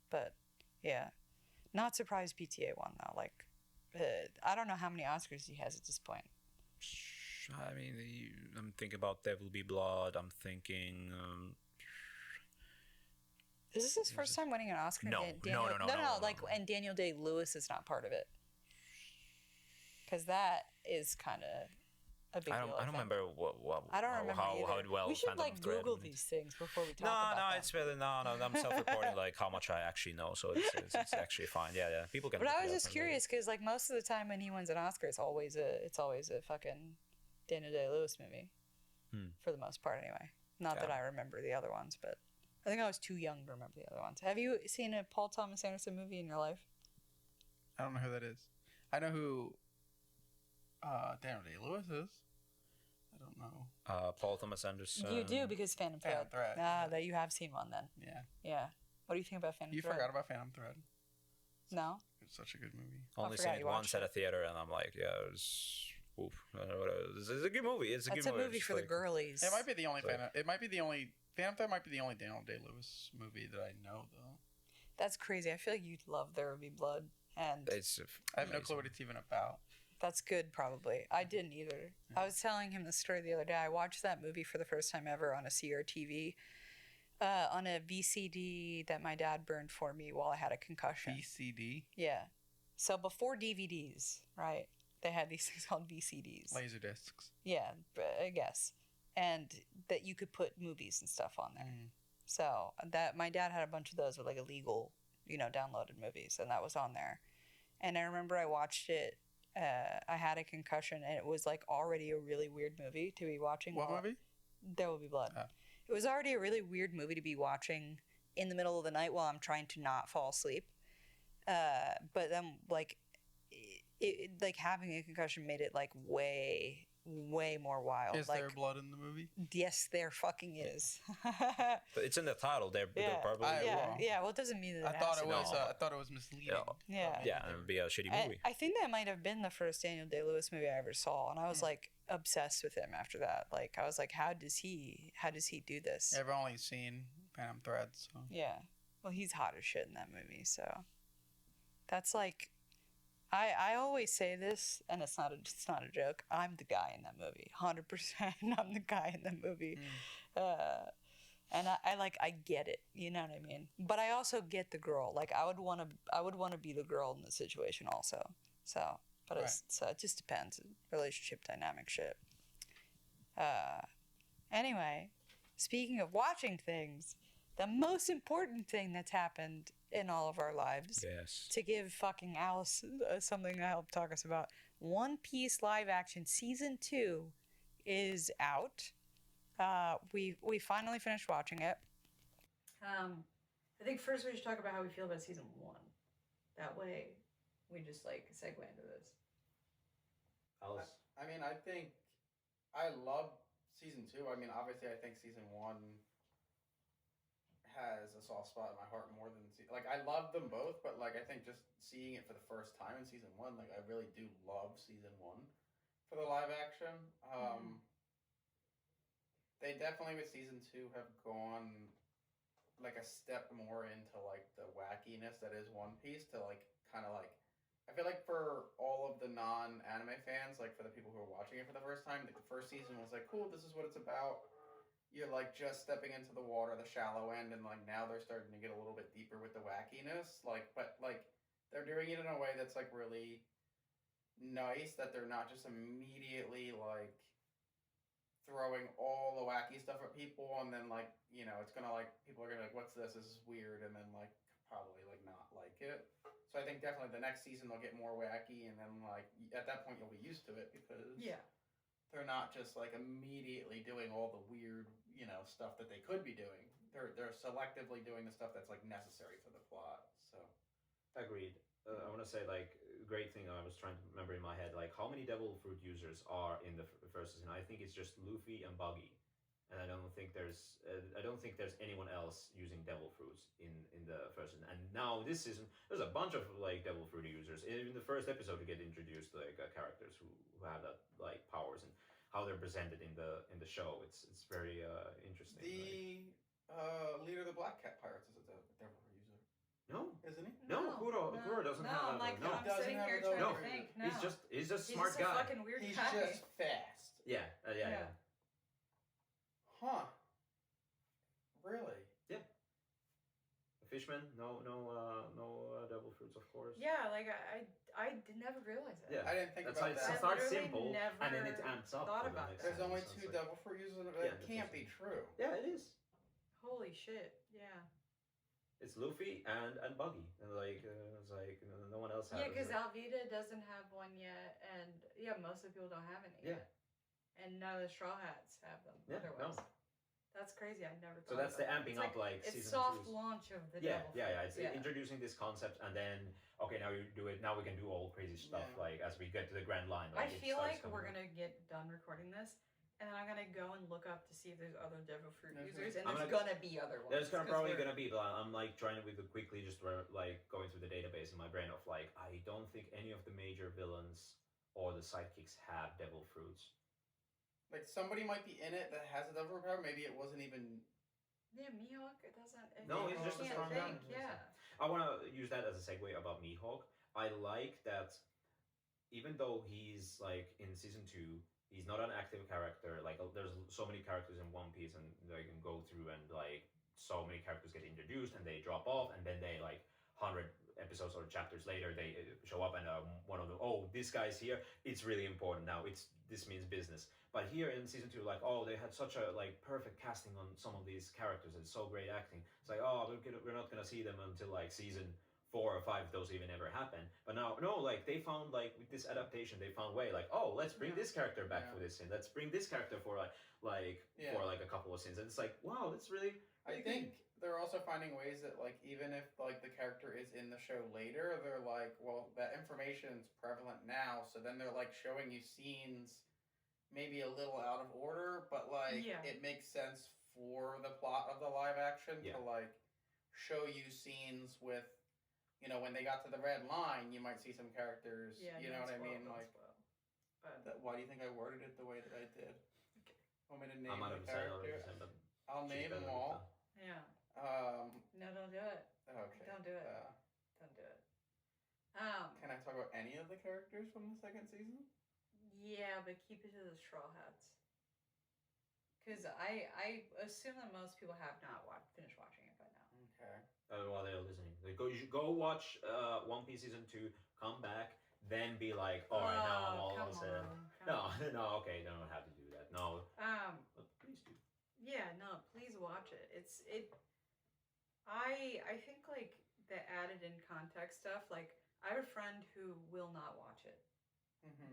But yeah, not surprised PTA won though. Like, I don't know how many Oscars he has at this point. I mean, I'm thinking about There Will Be Blood. I'm thinking. Is this his first time winning an Oscar? No. Like, and Daniel Day-Lewis is not part of it, because that is kind of a big deal. I don't remember I don't remember how well. We should Phantom like Thread Google went. these things before we talk about them. It's better. No, I'm self-reporting like how much I actually know, so it's actually fine. Yeah, people can. But I was just curious because like most of the time when he wins an Oscar, it's always a fucking Daniel Day-Lewis movie, for the most part anyway. Not that I remember the other ones, but I think I was too young to remember the other ones. Have you seen a Paul Thomas Anderson movie in your life? I don't know who that is. I know who Daniel Day-Lewis is. I don't know. Paul Thomas Anderson. You do, because Phantom Thread. That you have seen one then. Yeah. What do you think about Phantom Thread? You forgot about Phantom Thread. No? It's such a good movie. Only seen it once at a theater, and I'm like, yeah, it was. Oof. It's a good movie. It's a movie for the girlies. It might be the only Phantom. It might be the only. Phantom Thread might be the only Daniel Day-Lewis movie that I know, though. That's crazy. I feel like you'd love There Will Be Blood, and I have no clue what it's even about. That's good, probably. I didn't either. Yeah. I was telling him the story the other day. I watched that movie for the first time ever on a CRTV, on a VCD that my dad burned for me while I had a concussion. VCD? Yeah. So before DVDs, right? They had these things called VCDs. Laser discs. Yeah, I guess. And that you could put movies and stuff on there. So that my dad had a bunch of those with like illegal, downloaded movies, and that was on there. And I remember I watched it. I had a concussion, and it was like already a really weird movie to be watching. What movie? There Will Be Blood. Oh. It was already a really weird movie to be watching in the middle of the night while I'm trying to not fall asleep. But then like like having a concussion made it like way more wild. Is like, there blood in the movie? Yes, there fucking is. But it's in the title. They're probably yeah. Well, it doesn't mean that. I thought it was. No. I thought it was misleading. Yeah. Yeah, it would be a shitty movie. I think that might have been the first Daniel Day-Lewis movie I ever saw, and I was like obsessed with him after that. Like I was like, how does he do this? I've only seen Phantom Thread, so. Yeah. Well, he's hot as shit in that movie, so that's like I always say this, and it's not a joke. I'm the guy in that movie, 100%. I'm the guy in that movie, and I get it. You know what I mean? But I also get the girl. Like I would want to be the girl in the situation also. So, but it just depends. Relationship dynamic shit. Anyway, speaking of watching things, the most important thing that's happened in all of our lives, Yes. to give fucking Alice something to help talk us about, One Piece live action season 2 is out. We finally finished watching it. I think first we should talk about how we feel about season 1. That way, we just like segue into this. Alice. I mean, I think I love season 2. I mean, obviously, I think season 1 has a soft spot in my heart more than like I love them both, but like I think just seeing it for the first time in season 1, like I really do love season 1 for the live action. They definitely with season 2 have gone like a step more into like the wackiness that is One Piece to like kind of like I feel like for all of the non-anime fans, like for the people who are watching it for the first time, like the first season was like, cool, this is what it's about. You're like just stepping into the water, the shallow end, and like now they're starting to get a little bit deeper with the wackiness. Like, but like they're doing it in a way that's like really nice. That they're not just immediately like throwing all the wacky stuff at people, and then like it's gonna like people are gonna be like, what's this? This is weird, and then like probably like not like it. So I think definitely the next season they'll get more wacky, and then like at that point you'll be used to it because they're not just like immediately doing all the weird, stuff that they could be doing. They're selectively doing the stuff that's like necessary for the plot. So, agreed. I want to say like great thing. I was trying to remember in my head like how many devil fruit users are in the first season. I think it's just Luffy and Buggy, and I don't think there's anyone else using devil fruits in the first season. And now this season, there's a bunch of like devil fruit users. In the first episode, we get introduced like characters who have that like powers and how they're presented in the show. It's very interesting. The leader of the Black Cat Pirates is a devil fruit user. No, isn't he? no, Kuro doesn't have I'm like, no. I'm sitting here trying No. to think. No, He's just he's smart just guy. a fucking weird He's guy. just fast. Yeah. Huh. Really? Fishman, no devil fruits, of course. Yeah, like I did never realize that. Yeah. I didn't think That's about why that. it starts literally simple never and then it amps up. thought for the about next that. There's season, only so 2 it's like- devil fruit users. Yeah, That that's can't what be true. Yeah, it is. Holy shit! Yeah. It's Luffy and Buggy, and like it's like no one else has. Yeah, because like, Alvida doesn't have one yet, and most of the people don't have any Yeah. yet. And none of the Straw Hats have them. Yeah, otherwise. no. That's crazy. I never thought So that's the about that. amping It's up like it's season soft 2's. launch of the Yeah, devil yeah. fruit. It's introducing this concept, and then okay, now you do it. Now we can do all crazy stuff. Yeah. Like as we get to the grand line. I Like, it feel starts like we're coming up. gonna get done recording this, and then I'm gonna go and look up to see if there's other devil fruit There's users, and I'm there's gonna- gonna be other ones. There's gonna 'cause probably we're- gonna be, but I'm like trying to quickly just like going through the database in my brain of like I don't think any of the major villains or the sidekicks have devil fruits. Like somebody might be in it that has a devil fruit power. Maybe it wasn't even. Yeah, Mihawk. It doesn't. No, he's I just a can't strong think. guy. Yeah. I want to use that as a segue about Mihawk. I like that even though he's like in season 2, he's not an active character. Like there's so many characters in One Piece, and they can go through and like so many characters get introduced and they drop off, and then they like 100 episodes or chapters later they show up and one of them, oh, this guy's here, it's really important now, this means business. But here in season 2, like, oh, they had such a like perfect casting on some of these characters, and so great acting. It's like, oh, we're not gonna see them until like season 4 or 5, if those even ever happen. But now, no, like they found, like with this adaptation, they found way, like, oh, let's bring this character back for this scene. Let's bring this character for for like a couple of scenes, and it's like, wow, that's really. I think they're also finding ways that, like, even if like the character is in the show later, they're like, well, that information's prevalent now, so then they're like showing you scenes maybe a little out of order, but like it makes sense for the plot of the live action to like show you scenes with, you know, when they got to the red line, you might see some characters. You know what I mean? Like, why do you think I worded it the way that I did? Okay. Want me to name the character? I'll name them all. Yeah. No, don't do it. Okay. Don't do it. Don't do it. Can I talk about any of the characters from the second season? Yeah, but keep it to the Straw Hats. Because I assume that most people have not finished watching it by now. Okay. While they're listening, you should go watch One Piece season 2, come back, then be like, all right, now I'm all set. No, okay, don't have to do that. No. But please do. Yeah, no, please watch it. I think like the added in context stuff, like I have a friend who will not watch it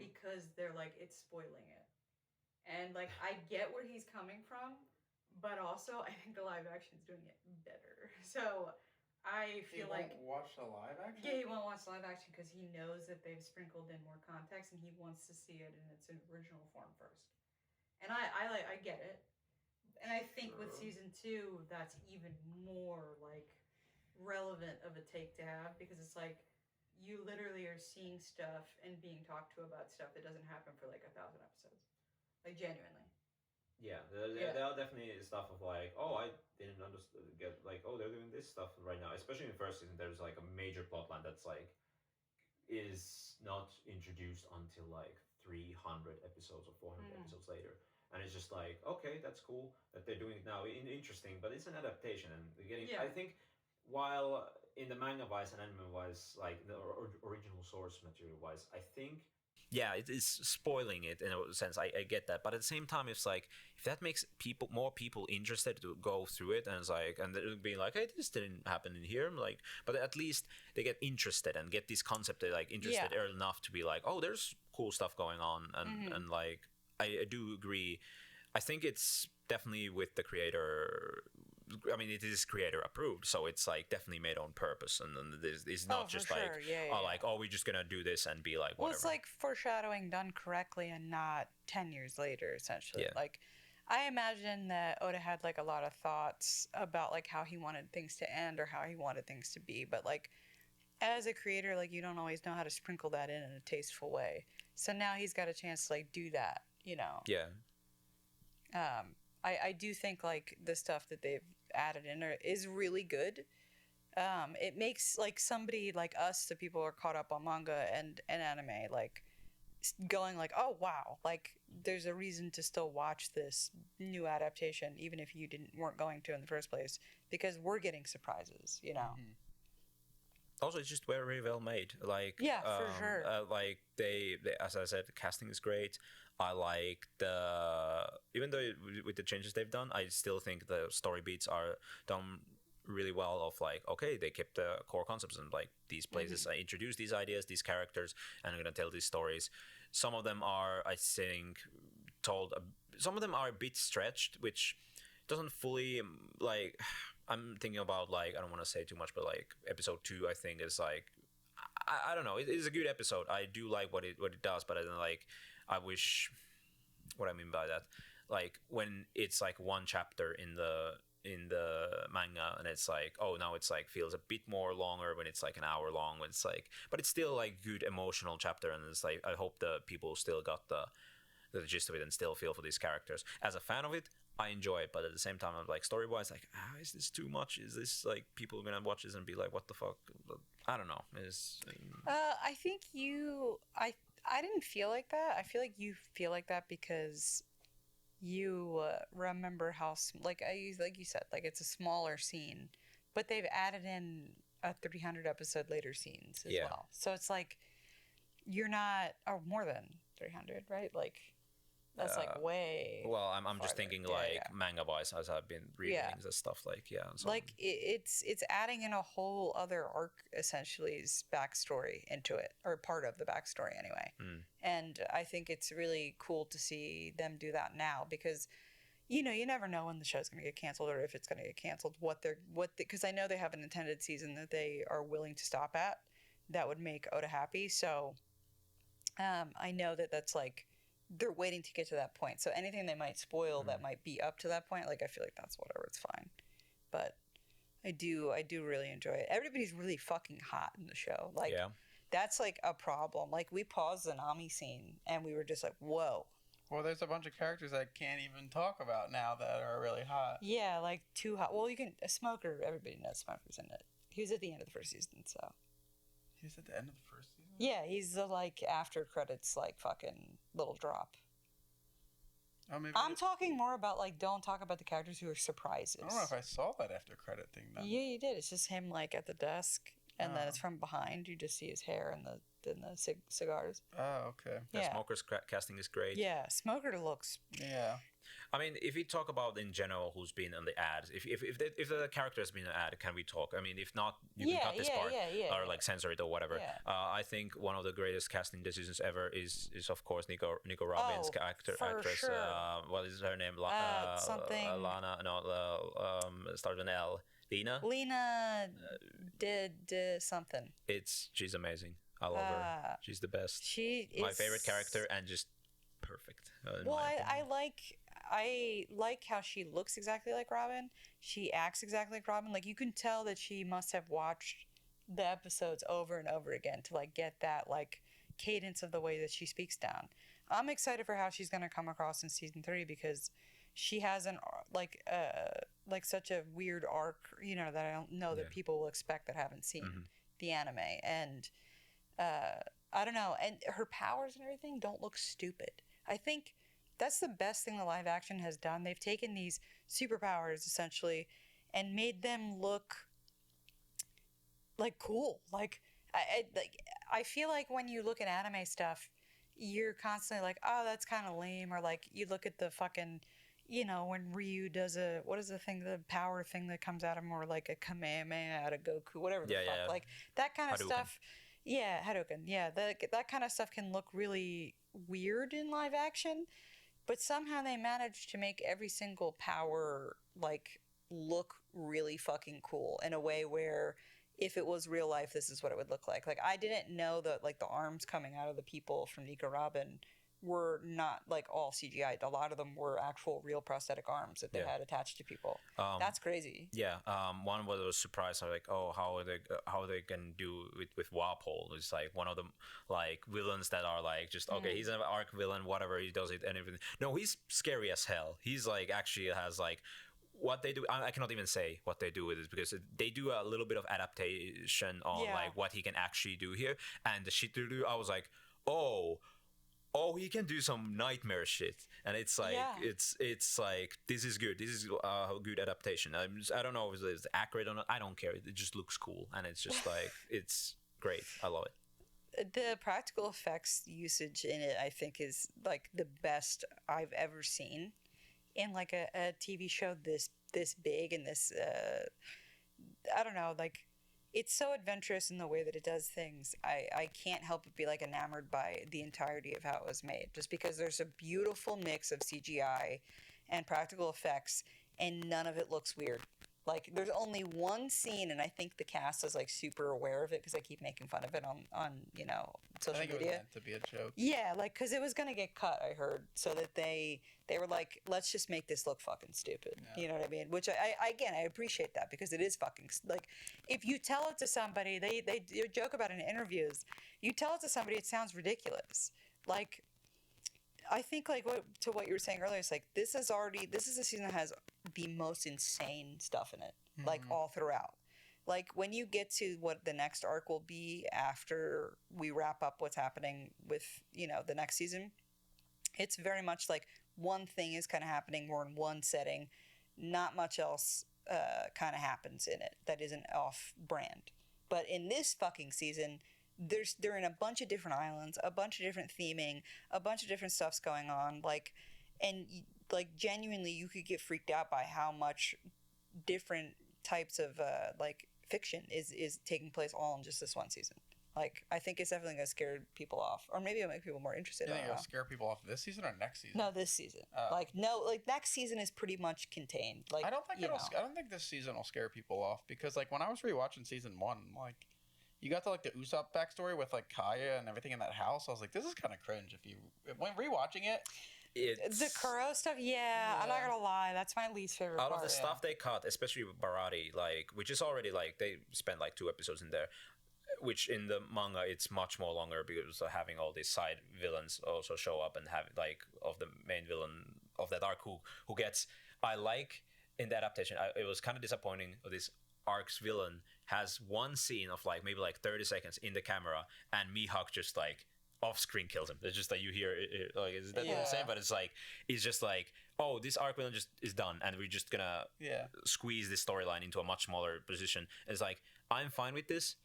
because they're like, it's spoiling it. And like I get where he's coming from, but also I think the live action is doing it better. So I feel like he won't watch the live action? Yeah, he won't watch the live action because he knows that they've sprinkled in more context and he wants to see it in its original form first. And I get it. And I think with season 2, that's even more like relevant of a take to have, because it's like you literally are seeing stuff and being talked to about stuff that doesn't happen for like 1,000 episodes, like genuinely. Yeah, there are definitely stuff of like, oh, I didn't get like, oh, they're doing this stuff right now. Especially in the first season, there's like a major plotline that's like is not introduced until like 300 episodes or 400 episodes later. And it's just like, okay, that's cool that they're doing it now. Interesting, but it's an adaptation, and getting. I think while in the manga wise and anime wise, like the original source material wise, I think. Yeah, it is spoiling it in a sense. I get that, but at the same time, it's like if that makes more people interested to go through it, and it's like, and they'll be like, hey, this didn't happen in here, like, but at least they get interested and get this concept. They like interested early enough to be like, oh, there's cool stuff going on, and like. I do agree. I think it's definitely with the creator. I mean, it is creator approved, so it's like definitely made on purpose, and it's not just like, like, oh, we're just gonna do this and be like, whatever. Well, it's like foreshadowing done correctly and not 10 years later, essentially. Yeah. Like, I imagine that Oda had like a lot of thoughts about like how he wanted things to end or how he wanted things to be, but like as a creator, like you don't always know how to sprinkle that in a tasteful way. So now he's got a chance to like do that. You know. Yeah. I do think like the stuff that they've added in is really good. It makes like somebody like us, the people who are caught up on manga and anime, like going like, oh wow, like there's a reason to still watch this new adaptation, even if you weren't going to in the first place, because we're getting surprises. You know. Also, it's just very well made. Like for sure. Like they, as I said, the casting is great. I like even though with the changes they've done, I still think the story beats are done really well. Of like, okay, they kept the core concepts and like these places. I introduced these ideas, these characters, and I'm gonna tell these stories. Some of them are, I think, told. Some of them are a bit stretched, which doesn't fully like. I'm thinking about like, I don't want to say too much, but like episode 2, I think is like, I don't know. It is a good episode. I do like what it does, but I don't like. I wish. What I mean by that, like when it's like one chapter in the manga, and it's like, oh, now it's like feels a bit more longer when it's like an hour long. When it's like, but it's still like good emotional chapter, and it's like I hope the people still got the gist of it and still feel for these characters. As a fan of it, I enjoy it, but at the same time, I'm like story wise, like, is this too much? Is this like people are gonna watch this and be like, what the fuck? I don't know. I think I didn't feel like that. I feel like you feel like that because you remember how like you said, like it's a smaller scene, but they've added in a 300 episode later scenes as Yeah. well. So it's like you're not, or more than 300, right? Like that's like way. Well, I'm just farther. thinking Yeah, like yeah. manga wise, as I've been reading the stuff like so Like it's adding in a whole other arc, essentially's backstory into it, or part of the backstory anyway. And I think it's really cool to see them do that now, because you never know when the show's going to get canceled, or if it's going to get canceled, because I know they have an intended season that they are willing to stop at that would make Oda happy. So I know that that's like they're waiting to get to that point. So anything they might spoil that might be up to that point, like I feel like that's whatever, it's fine. But I do really enjoy it. Everybody's really fucking hot in the show. Like that's like a problem. Like we paused the Nami scene and we were just like, whoa. Well, there's a bunch of characters I can't even talk about now that are really hot. Yeah, like too hot. Well, you can a Smoker. Everybody knows Smoker's in it. He was at the end of the first season, so. He was at the end of the first season? Yeah, he's the like after credits like fucking little drop. Oh, maybe I'm talking more about like don't talk about the characters who are surprises. I don't know if I saw that after credit thing then. Yeah, you did. It's just him like at the desk, and then Oh. it's from behind. You just see his hair and the cigars. Oh, okay. Yeah. Smoker's casting is great. Yeah, Smoker looks. Yeah. I mean, if we talk about in general who's been in the ads, if the character has been an ad, can we talk? I mean, if not, you can cut this part or like censor it or whatever. Yeah. I think one of the greatest casting decisions ever is of course Nico Robin's actress. sure. What is her name? Something. Lana. No, started with an L. Lena did something. She's amazing. I love her. She's the best. She is My favorite character and just perfect. Well, I like how she looks exactly like Robin. She acts exactly like Robin. Like you can tell that she must have watched the episodes over and over again to like get that like cadence of the way that she speaks down. I'm excited for how she's going to come across in season 3, because she has an like such a weird arc, that I don't know that people will expect that haven't seen the anime. And I don't know, and her powers and everything don't look stupid. I think that's the best thing the live action has done. They've taken these superpowers essentially and made them look like cool. Like I feel like when you look at anime stuff, you're constantly like, oh, that's kind of lame, or like you look at the fucking, when Ryu does the power thing that comes out of him, or like a Kamehameha out of Goku, whatever the fuck, like that kind of Hadouken. stuff. Yeah, Hadouken. Yeah, that kind of stuff can look really weird in live action, but somehow they managed to make every single power like look really fucking cool in a way where if it was real life, this is what it would look like. Like I didn't know that like the arms coming out of the people from Nico Robin were not like all CGI. A lot of them were actual real prosthetic arms that they had attached to people. That's crazy. Yeah. One was surprised, like, oh, how they can do with Walpole. It's like one of them like villains that are like just okay, he's an arc villain, whatever, he does it and everything. No, he's scary as hell. He's like actually has like what they do. I cannot even say what they do with it, because they do a little bit of adaptation on like what he can actually do here. And the shit to do, I was like, oh, he can do some nightmare shit, and it's like it's like this is good. This is a good adaptation. I don't know if it's accurate or not. I don't care. It just looks cool, and it's just like it's great. I love it. The practical effects usage in it, I think, is like the best I've ever seen in like a TV show this big and this I don't know, like it's so adventurous in the way that it does things. I can't help but be like enamored by the entirety of how it was made, just because there's a beautiful mix of CGI and practical effects, and none of it looks weird. Like there's only one scene, and I think the cast is like super aware of it because I keep making fun of it on social I think media. It was meant to be a joke. Yeah, like because it was gonna get cut, I heard, so that they were like, let's just make this look fucking stupid. You know what I mean? Which I appreciate that, because it is fucking like if you tell it to somebody, they joke about it in interviews. You tell it to somebody, it sounds ridiculous. Like I think like what you were saying earlier, it's like this is a season that has the most insane stuff in it, like all throughout. Like when you get to what the next arc will be after we wrap up what's happening with the next season, it's very much like one thing is kind of happening. We're in one setting, not much else kind of happens in it that isn't off brand. But in this fucking season, they're in a bunch of different islands, a bunch of different theming, a bunch of different stuff's going on. Like, and like genuinely, you could get freaked out by how much different types of like fiction is taking place all in just this one season. Like, I think it's definitely gonna scare people off, or maybe it'll make people more interested. You think it'll scare people off this season or next season? No, this season. Like next season is pretty much contained. Like, I don't think I don't think this season will scare people off because like when I was rewatching season 1, like you got to like the Usopp backstory with like Kaya and everything in that house. I was like, this is kind of cringe. When rewatching it, the Kuro stuff, I'm not gonna lie, that's my least favorite out part. of the stuff they cut, especially with Barati, like which is already like they spent like 2 episodes in there. Which in the manga it's much more longer because of having all these side villains also show up and have like of the main villain of that arc who gets I like in the adaptation. It was kind of disappointing. This arc's villain has one scene of like maybe like 30 seconds in the camera and Mihawk just like off screen kills him. It's just like you hear it, like is that the same? But it's just like oh this arc villain just is done and we're just gonna squeeze this storyline into a much smaller position. It's like I'm fine with this.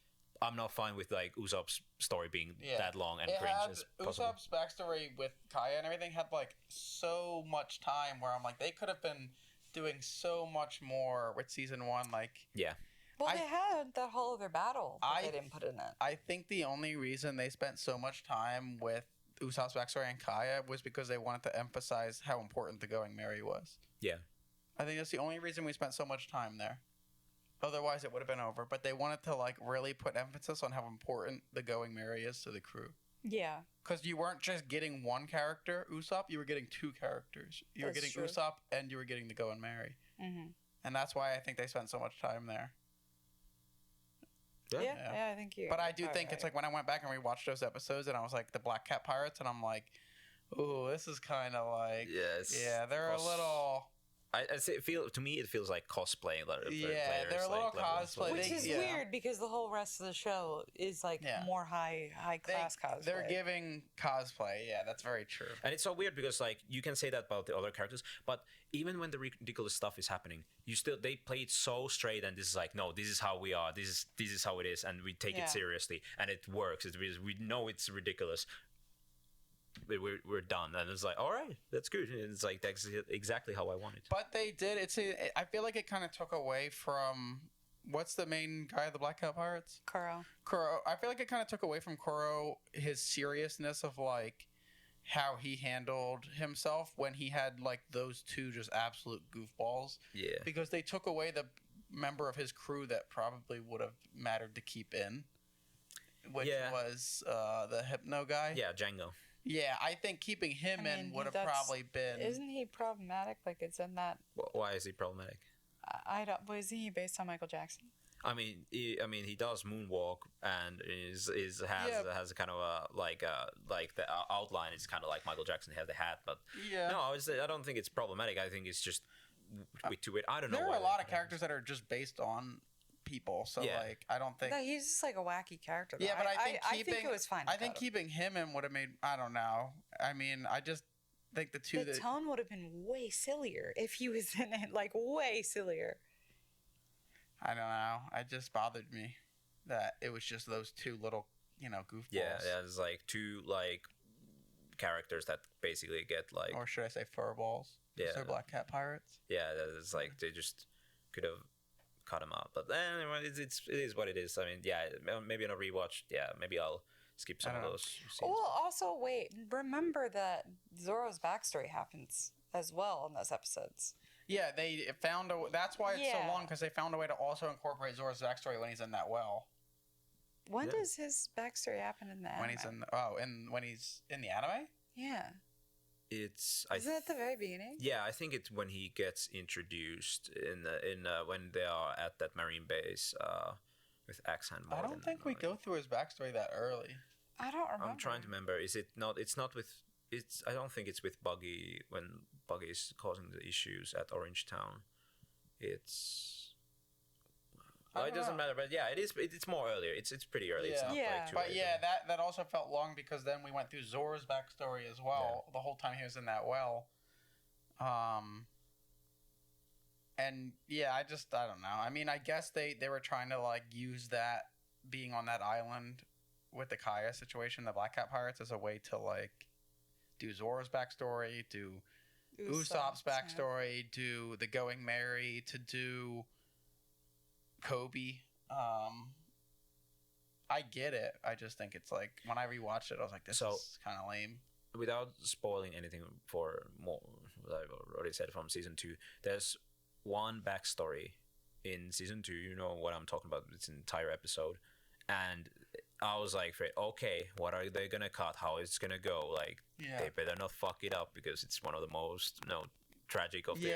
I'm not fine with like Usopp's story being that long and cringe as possible. Usopp's backstory with Kaya and everything had like so much time where I'm like they could have been doing so much more with season 1. Like well, they had that whole other battle that they didn't put in it. I think the only reason they spent so much time with Usopp's backstory and Kaya was because they wanted to emphasize how important the Going Merry was. Yeah, I think that's the only reason we spent so much time there. Otherwise, it would have been over. But they wanted to like really put emphasis on how important the Going Merry is to the crew. Yeah. Because you weren't just getting one character, Usopp. You were getting 2 characters. You were getting true. Usopp and you were getting the Going Merry. Mm-hmm. And that's why I think they spent so much time there. Yeah, I think you. But I do think it's like when I went back and rewatched those episodes and I was like the Black Cat Pirates and I'm like, ooh, this is kind of like they're a little. I say to me it feels like cosplay. They're a little cosplay, which is weird because the whole rest of the show is like more high class cosplay. They're giving cosplay. Yeah, that's very true. And it's so weird because like you can say that about the other characters, but even when the ridiculous stuff is happening, they play it so straight, and this is like, no, this is how we are. This is how it is, and we take it seriously, and it works. We know it's ridiculous. We're done, and it's like, all right, that's good. And it's like that's exactly how I want it. But they did. I feel like it kind of took away from what's the main guy of the Black Cat Pirates? Kuro. I feel like it kind of took away from Kuro his seriousness of like how he handled himself when he had like those 2 just absolute goofballs. Yeah. Because they took away the member of his crew that probably would have mattered to keep in, which was the Hypno guy. Yeah, Django. Yeah, I think keeping him in would have probably been. Isn't he problematic? Like it's in that. Why is he problematic? I don't. Was he based on Michael Jackson? I mean, he does moonwalk and has a kind of a like the outline is kind of like Michael Jackson. He has the hat, but no, I don't think it's problematic. I think it's just way too weird. I don't know. There are a lot of characters that are just based on people, so like I don't think he's just like a wacky character. Yeah, but I think it was fine. I think keeping him in would have made. I don't know. I mean, I just think the tone would have been way sillier if he was in it. Like way sillier. I don't know. It just bothered me that it was just those 2 little, goofballs. Yeah, it's like 2 like characters that basically get like, or should I say furballs? Yeah, they're Black Cat Pirates. Yeah, it's like they just could have cut him out. But anyway, it is what it is. I mean, maybe on a rewatch, maybe I'll skip some of those scenes. Well, also wait, remember that Zoro's backstory happens as well in those episodes. Yeah, they found that's why it's so long, because they found a way to also incorporate Zoro's backstory when he's in that well. When does his backstory happen in the anime? When he's in the anime? Yeah. Isn't it at the very beginning? Yeah, I think it's when he gets introduced when they are at that marine base with Axe-Hand Morgan. I don't think we go through his backstory that early. I don't remember. I'm trying to remember. Is it not? It's not with. I don't think it's with Buggy when Buggy is causing the issues at Orange Town. It doesn't matter, but yeah, it is. It's more earlier. It's pretty early. Yeah. It's not like too early. That also felt long because then we went through Zora's backstory as well. The whole time he was in that well. And yeah, I don't know. I mean, I guess they were trying to like use being on that island with the Kaya situation, the Black Cat Pirates, as a way to like do Zoro's backstory, do Usopp's backstory, do the Going Merry, to do Kobe. I get it. I just think it's like when I rewatched it, I was like, this is kind of lame. Without spoiling anything for more, what I've already said from season 2, there's one backstory in season 2. You know what I'm talking about? It's an entire episode, and I was like, okay, what are they gonna cut? How it's gonna go? Like, they better not fuck it up because it's one of the most tragic of the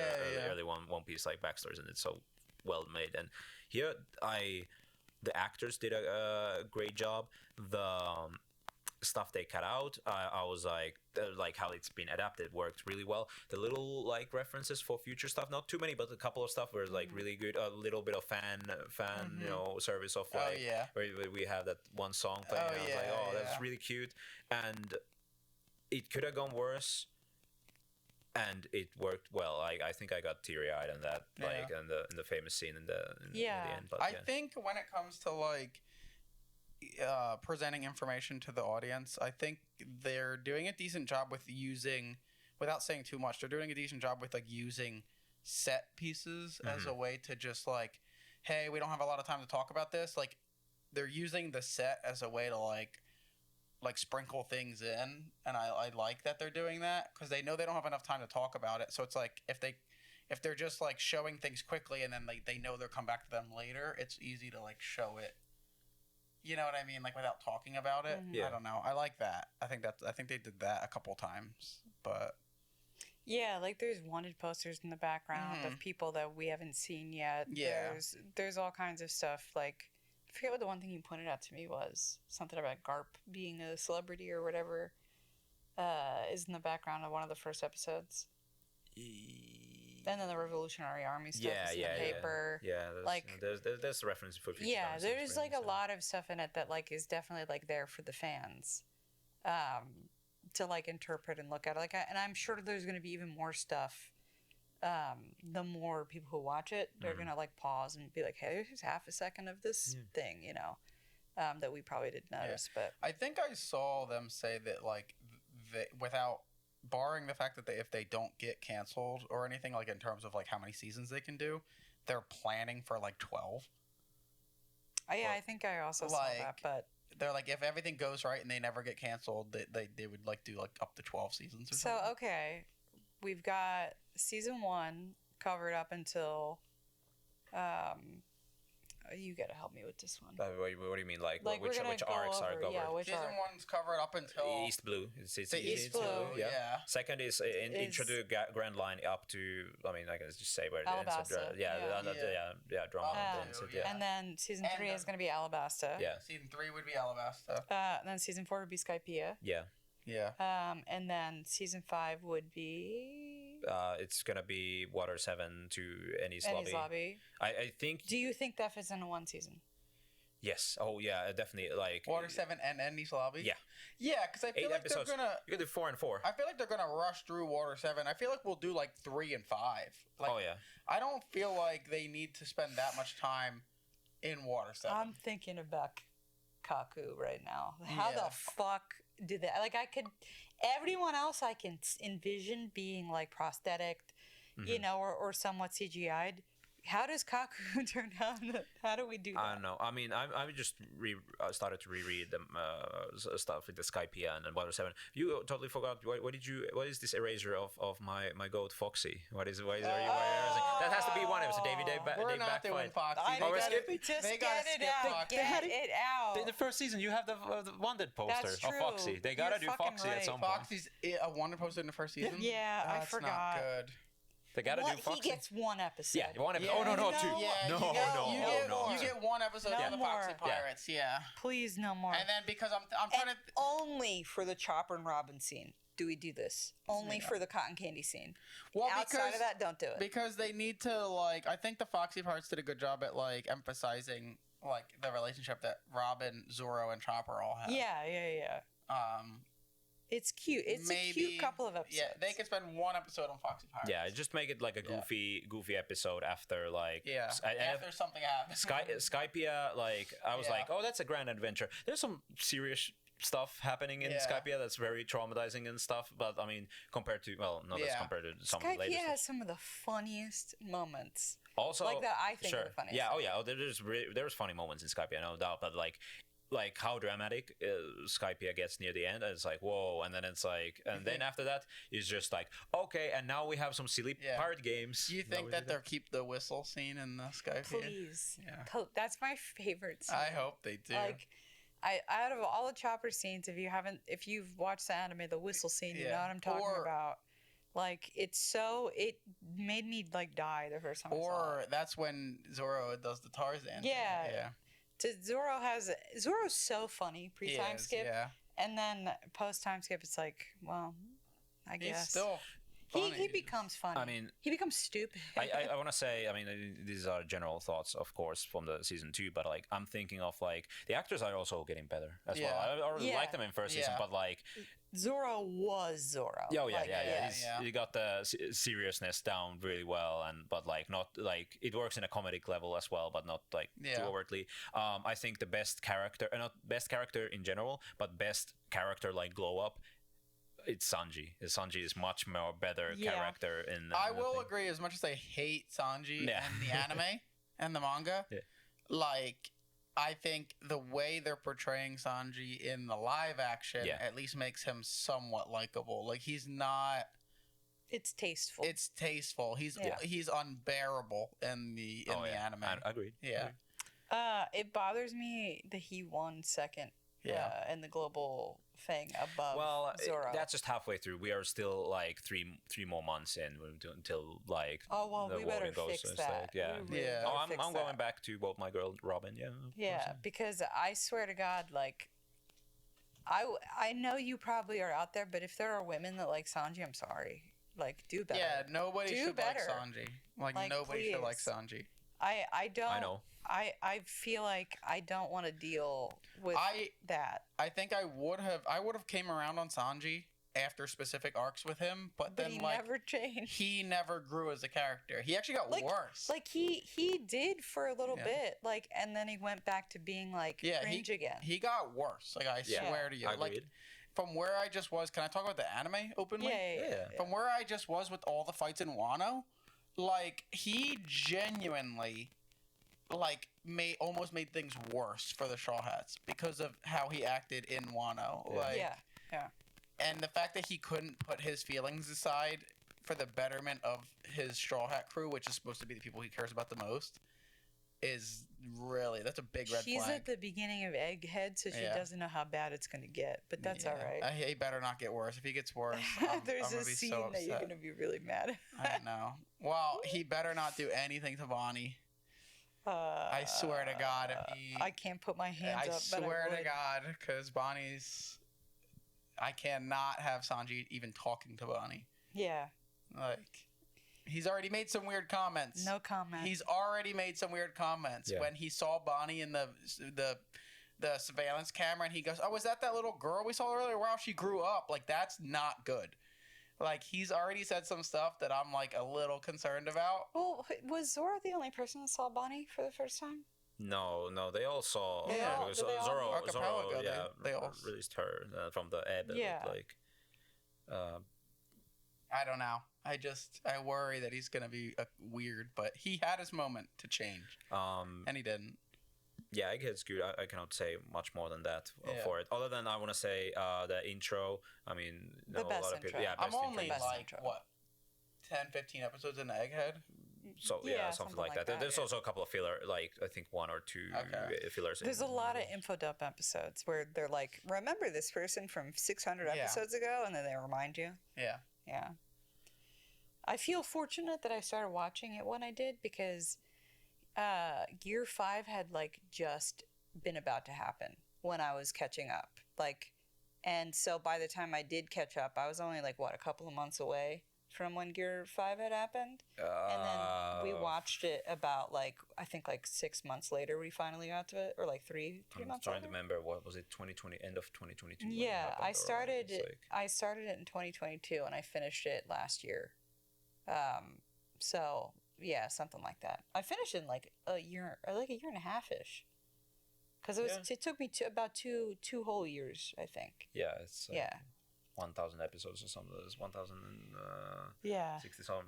early One Piece like backstories, and it's so well made. And here, the actors did a great job. The stuff they cut out, I was like how it's been adapted worked really well. The little like references for future stuff, not too many, but a couple of stuff were like really good. A little bit of fan service of like where we have that one song playing. I was like, that's really cute, and it could have gone worse. And it worked well. I think I got teary eyed on that, like in the famous scene in the end. But I think when it comes to like presenting information to the audience, I think they're doing a decent job with using, without saying too much, they're doing a decent job with like using set pieces as a way to just like, hey, we don't have a lot of time to talk about this. Like, they're using the set as a way to like sprinkle things in, and I like that they're doing that because they know they don't have enough time to talk about it. So it's like if they're just like showing things quickly and then they know they'll come back to them later, it's easy to like show it. You know what I mean? Like without talking about it. Yeah. I don't know. I like that. I think they did that a couple times, but yeah, like there's wanted posters in the background of people that we haven't seen yet. Yeah. There's all kinds of stuff like. I forget what the one thing you pointed out to me was. Something about Garp being a celebrity or whatever is in the background of one of the first episodes. And then the Revolutionary Army stuff is in the paper. Yeah, there's reference for future. Yeah, there's like a lot of stuff in it that like is definitely like there for the fans to like interpret and look at. Like, and I'm sure there's going to be even more stuff. The more people who watch it, they're gonna like pause and be like, "Hey, here's half a second of this thing," that we probably didn't notice. But I think I saw them say that like, without barring the fact that if they don't get canceled or anything, like in terms of like how many seasons they can do, they're planning for like 12. I think I also saw that, but they're like, if everything goes right and they never get canceled, they would like do like up to 12 seasons or something. So okay, we've got season 1 covered up until you gotta help me with this one. What do you mean? Like which arcs are covered? Season 1's covered up until East Blue. It's East Blue. Yeah. Second is introduce Grand Line up to. I mean, I can just say where it ends. Alabasta. Drama. And then season 3 is gonna be Alabasta. Yeah. Season 3 would be Alabasta. And then season 4 would be Skypiea. Yeah. Yeah. And then season 5 would be. It's gonna be Water 7 to Enies Lobby. I think. Do you think that fits into one season? Yes. Oh yeah, definitely. Like Water 7 and Enies Lobby. Yeah. Yeah, because I feel 8 like episodes. they're gonna. You could do 4 and 4. I feel like they're gonna rush through Water 7. I feel like we'll do like 3 and 5. Like, oh yeah. I don't feel like they need to spend that much time in Water 7. I'm thinking about Kaku right now. How the fuck did that? Like, everyone else I can envision being like prosthetic, or somewhat CGI'd. How does Kaku turn out? How do we do that? I don't know. I mean, I just started to reread them stuff with the Skypiea and Water 7. You totally forgot. What is this eraser of my goat Foxy? What is? Why are you erasing? That has to be one episode. We're not doing Foxy. We're skipping. Just get it out. Get it out. In the first season, you have the wanted poster of Foxy. They gotta do Foxy at some point. Foxy's a wanted poster in the first season. Yeah, I forgot. Not good. They gotta do Foxy. He gets one episode. Yeah, one episode. Yeah. Oh no, 2. Yeah, No. You get one episode of the Foxy Pirates. Yeah. Please, no more. And then because I'm trying to only for the Chopper and Robin scene do we do this. Only for the cotton candy scene. Well, outside of that, don't do it. Because they need to like. I think the Foxy Pirates did a good job at like emphasizing like the relationship that Robin, Zoro, and Chopper all have. Yeah. It's cute. It's a cute couple of episodes. Yeah, they could spend one episode on Foxy Pirates. Yeah, just make it like a goofy episode after like after something happens. Skypia, like I was Yeah. like, oh, that's a grand adventure. There's some serious stuff happening in Skypia that's very traumatizing and stuff. But I mean, compared to as compared to some Skypia later has stuff. some of the funniest moments. Also, Like that I think are the funniest. Yeah, oh yeah, there's funny moments in Skypia, no doubt. But like how dramatic Skypia gets near the end, and it's like whoa, and then it's like, and then after that it's just like okay, and now we have some silly pirate games. Do you think that they'll keep the whistle scene in the Skypia? Please. Yeah. That's my favorite scene. I hope they do. Like, out of all the Chopper scenes, if you've watched the anime, the whistle scene, you know what I'm talking about. Like, it made me like die the first time I saw it. Or that's when Zoro does the Tarzan. Yeah. Thing. Yeah. Zoro's so funny pre-time skip, Yeah. and then post-time skip, it's like, well, I guess He's still funny. he becomes funny. I mean, he becomes stupid. I want to say, I mean, these are general thoughts, of course, from the season 2, but like I'm thinking of like the actors are also getting better as well. I already liked them in first season, but like Zoro was Zoro. You got the seriousness down really well, but like not like it works in a comedic level as well, but not like too overtly. I think the best character, not best character in general, but best character like glow up. It's Sanji. Sanji is much more better character in. I will agree. As much as I hate Sanji and the anime and the manga, like I think the way they're portraying Sanji in the live action at least makes him somewhat likable. Like he's not. It's tasteful. It's tasteful. He's unbearable in the anime. Agreed. Yeah. It bothers me that he won second. In the global thing above Zoro. That's just halfway through. We are still like three more months in until like the we better voting fix goes. that. I'm going back to vote my girl Robin. Because I swear to God, like I know you probably are out there, but if there are women that like Sanji, I'm sorry. Like, do better. Yeah, nobody should like Sanji. Like nobody should like please. Sanji. I don't. I know. I feel like I don't want to deal with that. I think I would have came around on Sanji after specific arcs with him, but then he like never changed. He never grew as a character. He actually got worse. Like he did for a little bit, like, and then he went back to being like cringe again. He got worse. Like I swear to you. Like from where I just was, can I talk about the anime openly? Yeah. From where I just was with all the fights in Wano, like he genuinely like almost made things worse for the Straw Hats because of how he acted in Wano. Like, and the fact that he couldn't put his feelings aside for the betterment of his Straw Hat crew, which is supposed to be the people he cares about the most, is that's a big red flag. She's at the beginning of Egghead, so she doesn't know how bad it's going to get, but that's all right. He better not get worse. If he gets worse, there's I'm a scene that you're going to be really mad at. I know. Well, he better not do anything to Bonnie. I swear to God, if he... I can't put my hands up, but I swear would. to God, because Bonnie's... I cannot have Sanji even talking to Bonnie. Yeah. Like, he's already made some weird comments. No comment. He's already made some weird comments when he saw Bonnie in the surveillance camera, and he goes, "Oh, was that little girl we saw earlier? Wow, she grew up." Like, that's not good. Like, he's already said some stuff that I'm, like, a little concerned about. Well, was Zoro the only person that saw Bonnie for the first time? No, they all saw. Zoro they all released her from the ebb. Like, I don't know. I worry that he's going to be weird, but he had his moment to change. And he didn't. Yeah, Egghead's good. I cannot say much more than that for it. Other than I want to say the intro. I mean, the best a lot of people. intro. Yeah, I'm only intro. like, what, 10, 15 episodes in Egghead? So something like that. There's also a couple of filler, like I think 1 or 2 fillers. There's a lot of info dump episodes where they're like, remember this person from 600 episodes ago, and then they remind you. Yeah. I feel fortunate that I started watching it when I did, because Gear 5 had like just been about to happen when I was catching up. Like, and so by the time I did catch up, I was only like a couple of months away from when Gear 5 had happened. And then we watched it about I think 6 months later we finally got to it, or three I'm months trying later. to remember, what was it, 2020, end of 2022? when it Yeah, happened, I or started it's it. I started it in 2022, and I finished it last year. So yeah, something like that. I finished it in a year, or a year and a half ish. Because it took me about two whole years, I think. Yeah, it's Yeah. 1,000 episodes or something. There's 1,060 Yeah.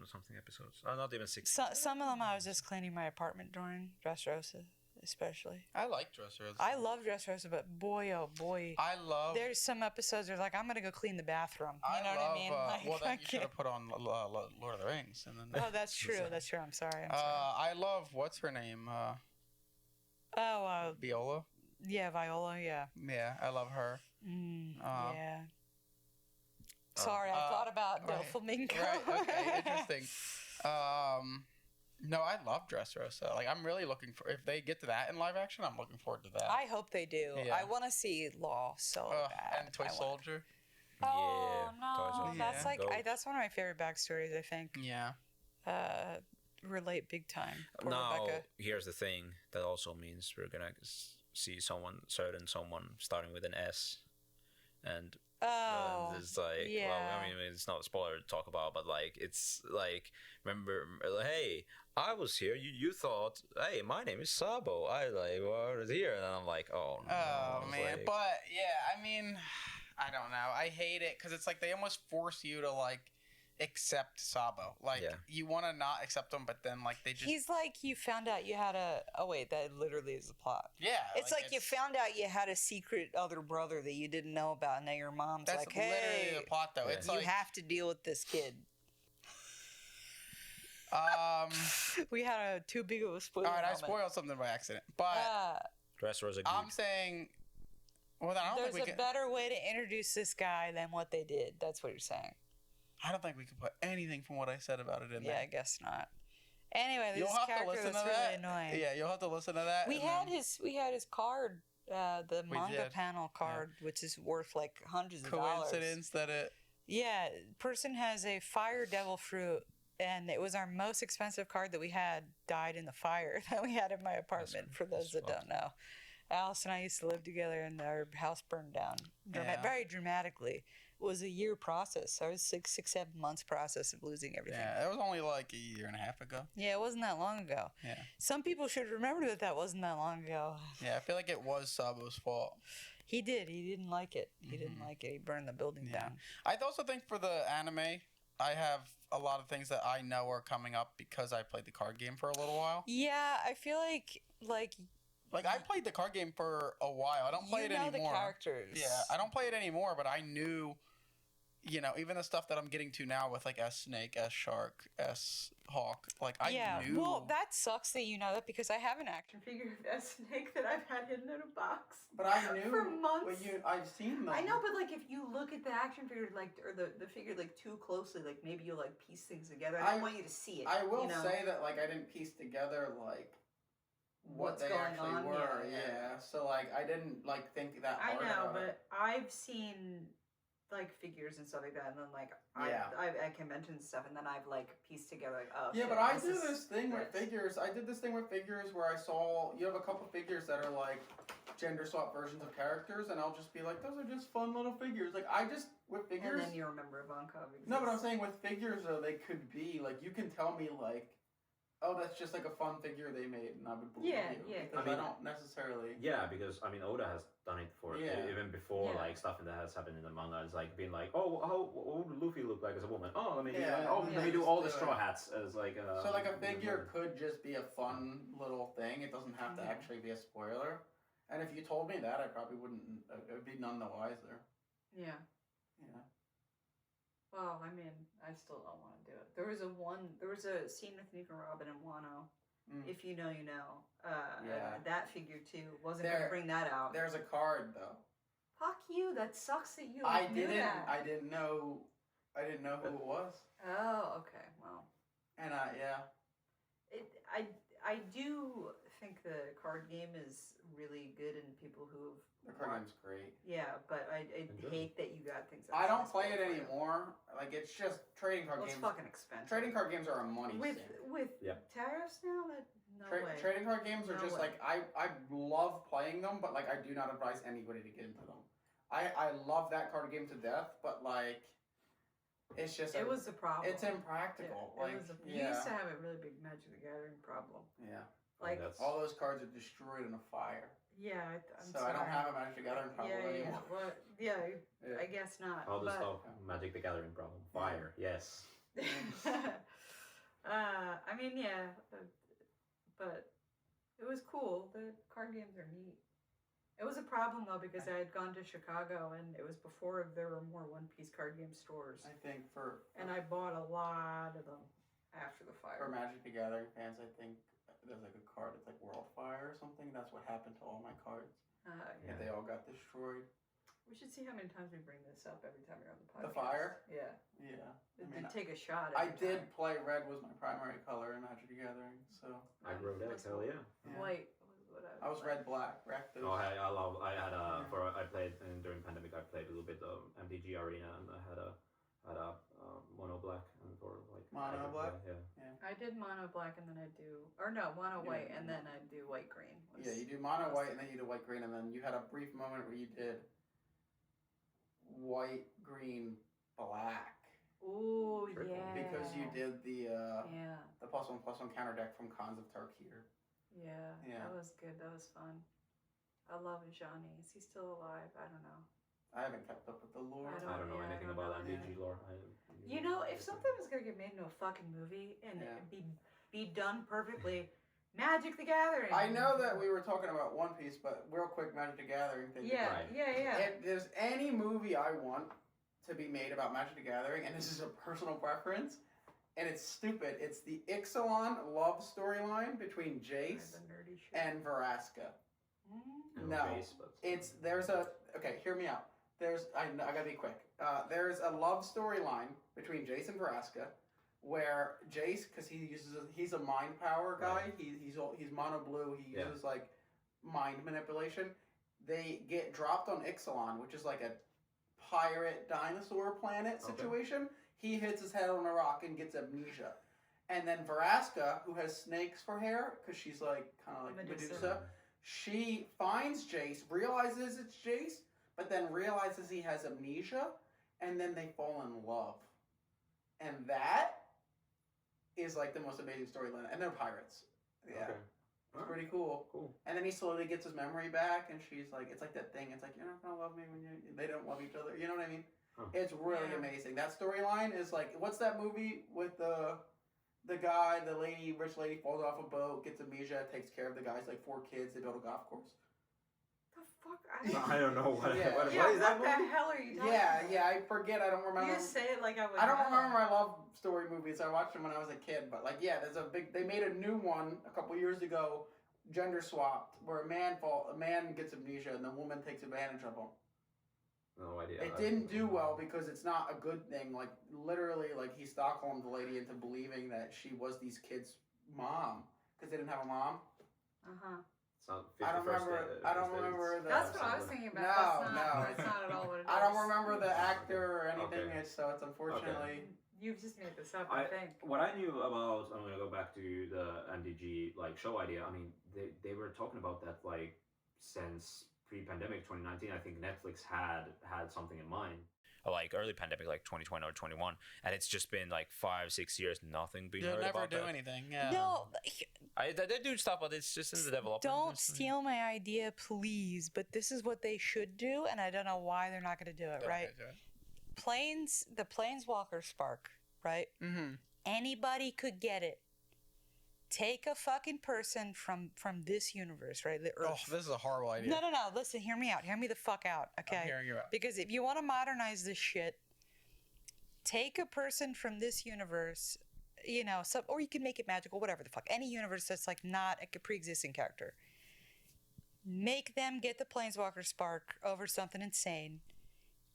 something episodes. Not even 60. Some of them I was just cleaning my apartment during Dressrosa, especially. I like Dressrosa. I love Dressrosa, but boy, oh boy. I love. There's some episodes where I'm going to go clean the bathroom. You know what I mean? Well, then you should have put on Lord of the Rings. And then, Oh, that's true. That's true. I'm sorry. I love, what's her name? Viola? Yeah, Viola, yeah. Yeah, I love her. Yeah. Sorry, I thought about Doflamingo. Right, okay, interesting. No, I love Dressrosa. I'm really looking for, if they get to that in live action, I'm looking forward to that. I hope they do. Yeah. I want to see Law so bad. And Toy Soldier. Oh, Yeah, no. Toy Soldier. That's Goat. that's one of my favorite backstories, I think. Yeah. Relate big time. Poor Now, Rebecca. here's the thing. That also means we're gonna see someone starting with an S, and it's well, I mean, it's not a spoiler to talk about, but it's remember, hey, I was here. You thought, hey, my name is Sabo. I was here, and I'm like, oh no. Oh man, but yeah, I mean, I don't know. I hate it because it's they almost force you to accept Sabo. You want to not accept him, but then they just. He's you found out you had oh wait, that literally is the plot. Yeah. It's you found out you had a secret other brother that you didn't know about, and now your mom's that's hey, literally the plot though. Yeah. It's you have to deal with this kid. We had too big of a spoiler. All right, I moment. spoiled something by accident, but Dressrosa. I'm saying. Well, then I don't There's think we a can. better way to introduce this guy than what they did. That's what you're saying. I don't think we can put anything from what I said about it in there. Yeah, I guess not. Anyway, this You'll have to character listen was to really that. annoying. Yeah, you'll have to listen to that. We and had then- his card, the We manga did. panel card, which is worth hundreds of dollars. coincidence that it. Yeah, person has a fire devil fruit, and it was our most expensive card that we had. Died in the fire that we had in my apartment. For those that don't know, Alice and I used to live together, and our house burned down very dramatically. It was a year process. I was 6, 7 months process of losing everything. Yeah, that was only a year and a half ago. Yeah, it wasn't that long ago. Yeah. Some people should remember that wasn't that long ago. Yeah, I feel like it was Sabo's fault. He did. He didn't like it. He didn't like it. He burned the building down. I also think for the anime, I have a lot of things that I know are coming up because I played the card game for a little while. Yeah, I feel like I played the card game for a while. I don't play it anymore. the characters. Yeah, I don't play it anymore, but I knew, even the stuff that I'm getting to now with S Snake, S Shark, S Hawk. I knew. Well, that sucks that you know that because I have an action figure of S Snake that I've had hidden in a box. But I knew for months. I've seen them. I know, but if you look at the action figure or the figure too closely, maybe you'll piece things together. I don't want you to see it. I will say that I didn't piece together what What's they going actually on? were. Yeah. So I didn't think that I hard know, about it. but I've seen figures and stuff like that, and then I at conventions and stuff, and then I've pieced together yeah, but I do this thing with figures. I did this thing with figures where I saw you have a couple figures that are gender swap versions of characters, and I'll just be those are just fun little figures. I just with figures. And then you remember Ivanka. No, but I'm saying with figures though, they could be you can tell me oh, that's just a fun figure they made, and I would believe you. Yeah. Because I don't necessarily. Yeah, because Oda has done it before. Yeah. Even before stuff that has happened in the manga. It's being oh, what would Luffy look like as a woman? Oh, let me do all the straw hats as So a figure could just be a fun little thing. It doesn't have to actually be a spoiler. And if you told me that, I probably wouldn't. It would be none the wiser. Yeah. Yeah. Well, I still don't want to do it. There was a scene with Nico Robin and Wano. If you know, you know. That figure too. Wasn't going to bring that out. There's a card though. Fuck you. That sucks that you knew that. I didn't know who it was. Oh, okay. Well. And yeah. I do think the card game is really good in people who The card game's great. Yeah, but I Enjoy. hate that you got things. I don't outside play it for you. anymore. Like, it's just trading card Well, it's games. fucking expensive. Trading card games are a money with sink. Yeah. tariffs now. That no way. Trading card games are No just way. like I love playing them, but like I do not advise anybody to get into them. I love that card game to death, but like it's just It was a problem. it's impractical. Yeah, Like it was you used to have a really big Magic the Gathering problem. yeah, Like that's all those cards are destroyed in a fire. yeah, I'm So sorry. I don't have a Magic the Gathering problem yeah, anymore. Well, yeah, Yeah. I guess not. all the but, stuff. Magic the Gathering problem. Fire. Yes. I mean, yeah, but it was cool. The card games are neat. It was a problem though because I had gone to Chicago and it was before there were more One Piece card game stores, I think and I bought a lot of them after the for fire. Magic the Gathering fans, I think there's like a card. It's like World Fire or something. That's what happened to all my cards. Yeah. They all got destroyed. We should see how many times we bring this up every time you're on the podcast. The fire? Yeah. Yeah. I It mean, take a shot. I every did time. play red was my primary color in Magic the Gathering, so I wrote that. That's Hell cool. yeah. yeah. White was what I was red black, Rakdos. Oh, I had a I played and during pandemic. I played a little bit of MTG Arena, and I had a mono black and for like Mono black? Yeah. I did mono black and then I do, or no, mono You white did and then I do white green. Yeah, you do mono white and then you do white green, and then you had a brief moment where you did white green black. Ooh, Triple. yeah. Because you did the Yeah, +1/+1 counter deck from Khans of Tarkir. yeah. Yeah. That was good. That was fun. I love Johnny. Is he still alive? I don't know. I haven't kept up with the lore. I don't know Yeah, I anything don't about know. MTG lore. You know, if something was gonna get made into a fucking movie and Yeah. be done perfectly, Magic the Gathering. I know that we were talking about One Piece, but real quick, Magic the Gathering thing. Yeah, Right. yeah. If there's any movie I want to be made about Magic the Gathering, and this is a personal preference, and it's stupid, it's the Ixalan love storyline between Jace The nerdy shit. and Veraska. Mm. No, okay, hear me out. I gotta be quick. There's a love storyline between Jace and Veraska, where Jace, because he's a mind power guy. Right. He's mono blue. He Yeah. uses like mind manipulation. They get dropped on Ixalan, which is like a pirate dinosaur planet Okay. situation. He hits his head on a rock and gets amnesia. And then Veraska, who has snakes for hair, because she's like kind of like Medusa. Medusa, she finds Jace, realizes it's Jace, but then realizes he has amnesia, and then they fall in love. And that is like the most amazing storyline. And they're pirates. Yeah. Okay. It's pretty cool. Cool. And then he slowly gets his memory back, and she's like, it's like that thing. It's like, you're not going to love me when they don't love each other. You know what I mean? Huh. It's really Yeah. amazing. That storyline is like, what's that movie with the guy, the lady, rich lady falls off a boat, gets amnesia, takes care of the guy's like 4 kids, they build a golf course. The fuck? I don't know what. Yeah. What Yeah, is that what the movie? hell are you talking Yeah, about? yeah, I forget. I don't remember. You say it like I would. I don't know. remember my love story movies. I watched them when I was a kid, but like, yeah, they made a new one a couple years ago, gender swapped, where a man gets amnesia and the woman takes advantage of him. No idea. It didn't do well because it's not a good thing. Like, literally, like, he Stockholmed the lady into believing that she was these kids' mom because they didn't have a mom. Uh-huh. It's not I don't 51st remember. Dates. I don't remember the. That's what I was thinking about. No, That's no, not at all what it is. I don't remember the actor or anything. Okay. So it's unfortunately. You've just made this up, I think. What I knew about, I'm gonna go back to the MDG like show idea. I mean, they were talking about that like since pre-pandemic 2019. I think Netflix had something in mind. Like early pandemic, like 2020 or 21, and it's just been like 5-6 years, nothing being They'll heard never about do that. anything. Yeah. No, They do stuff, but it's just in the development. don't steal my idea, please. But this is what they should do, and I don't know why they're not going to do it. Right? The Planeswalker Spark. Right? Mm-hmm. Anybody could get it. Take a fucking person from this universe, right? The Earth. Oh, this is a horrible idea. No. Listen, hear me out. Hear me the fuck out, okay? I'm hearing you out. Because if you want to modernize this shit, take a person from this universe, or you can make it magical, whatever the fuck. Any universe that's like not a pre-existing character. Make them get the Planeswalker Spark over something insane.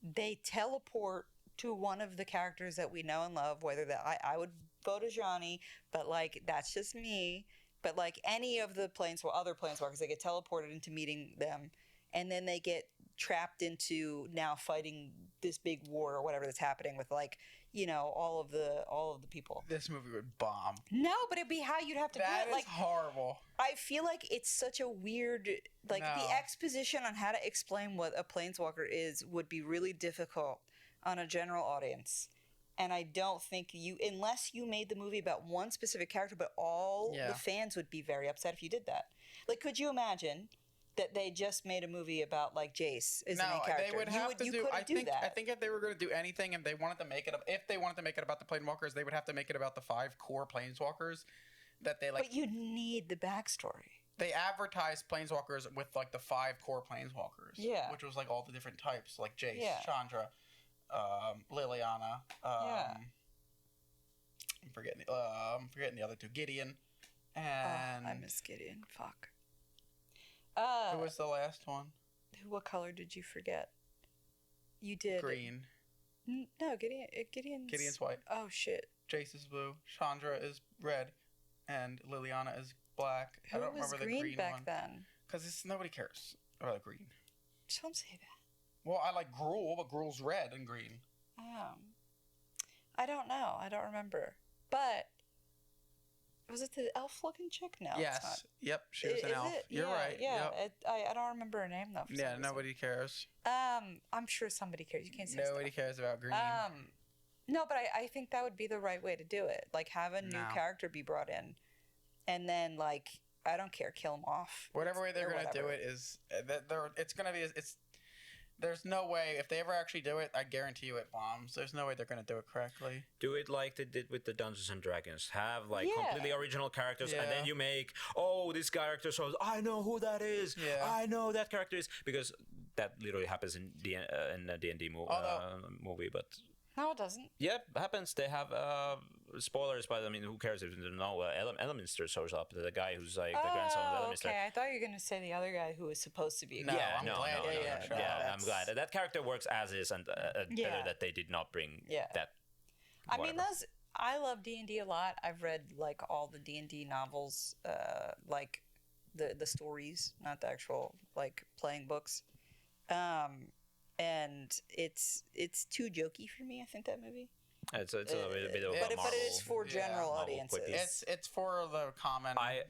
They teleport to one of the characters that we know and love, whether that I would vote as Johnny, but like that's just me. but like any of the other planeswalkers, they get teleported into meeting them, and then they get trapped into now fighting this big war or whatever that's happening with like, all of the people. This movie would bomb. No, but it'd be how you'd have to do That it. is Like, horrible. I feel like it's such a weird, like No. the exposition on how to explain what a planeswalker is would be really difficult on a general audience. And I don't think unless you made the movie about one specific character, but all Yeah. the fans would be very upset if you did that. Like, could you imagine that they just made a movie about like Jace as the main No, character? they would have to you do. couldn't do that. I think if they were going to do anything, and they wanted to make it, if they wanted to make it about the Planeswalkers, they would have to make it about the 5 core Planeswalkers that they like. But you need the backstory. They advertised Planeswalkers with like the 5 core Planeswalkers. Yeah. Which was like all the different types, like Jace, Yeah. Chandra, Liliana. Yeah. I'm forgetting the other 2, Gideon, and I miss Gideon. Fuck. who was the last one? What color did you forget? You did Green. No, Gideon's. Gideon's white. Oh shit. Jace is blue. Chandra is red, and Liliana is black. Who I don't was remember green the green back one then? because nobody cares about the green. Just don't say that. Well, I like Gruul, but Gruul's red and green. I don't know. I don't remember. But was it the elf-looking chick? No. It's not. Yes. Yep. She was an Is elf. it? You're Yeah, right. Yeah. Yep. I don't remember her name though. For some Yeah. reason. Nobody cares. I'm sure somebody cares. You can't say Nobody cares about green. stuff. No, but I think that would be the right way to do it. Like have a new No. character be brought in, and then like I don't care, kill them off. Whatever way they're or gonna do whatever. it is that they're. It's gonna be. It's. There's no way if they ever actually do it. I guarantee you it bombs. There's no way they're gonna do it correctly. Do it like they did with the Dungeons and Dragons. Have like Yeah. completely original characters, and Yeah. then you make this character. So I know who that is. Yeah. I know that character is because that literally happens in the D&D movie. But No, it doesn't. yeah, happens. They have spoilers, but I mean, who cares if you don't know? Elminster shows up. The guy who's like the grandson of Oh, Elminster. okay. I thought you were gonna say the other guy who was supposed to be. A No, good I'm guy. glad they didn't show up. I'm glad that character works as is, and Yeah. better that they did not bring Yeah. that. I mean, whatever. I love D&D a lot. I've read like all the D&D novels, like the stories, not the actual like playing books. And it's too jokey for me. I think that movie. It's a bit of a but Marvel. it is for general Marvel audiences. quippy. It's for the common. I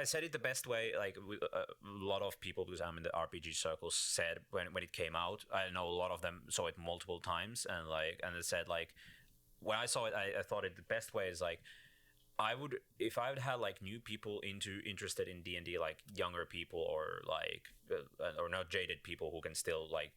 said it the best way. Like a lot of people, because I'm in the RPG circles, said when it came out. I know a lot of them saw it multiple times, and they said like when I saw it, I thought it the best way is like I would if I would have like new people interested in D&D, like younger people or like or not jaded people who can still like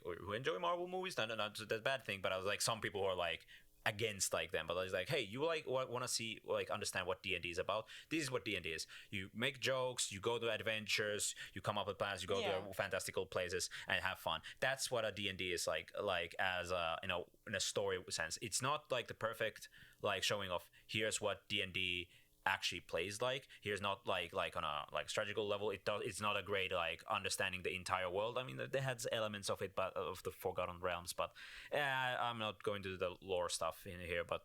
who enjoy Marvel movies. Not that's a bad thing, but I was like some people who are like against like them, but I was like, hey, you like want to see like understand what D&D is about? This is what D&D is. You make jokes, you go to adventures, you come up with plans, you go to fantastical places and have fun. That's what a D&D is like as a in a story sense. It's not like the perfect like showing of here's what D&D actually plays like. Here's not like on a like strategical level. It's not a great like understanding the entire world. I mean, they had elements of it, but of the Forgotten Realms. But I'm not going to do the lore stuff in here. But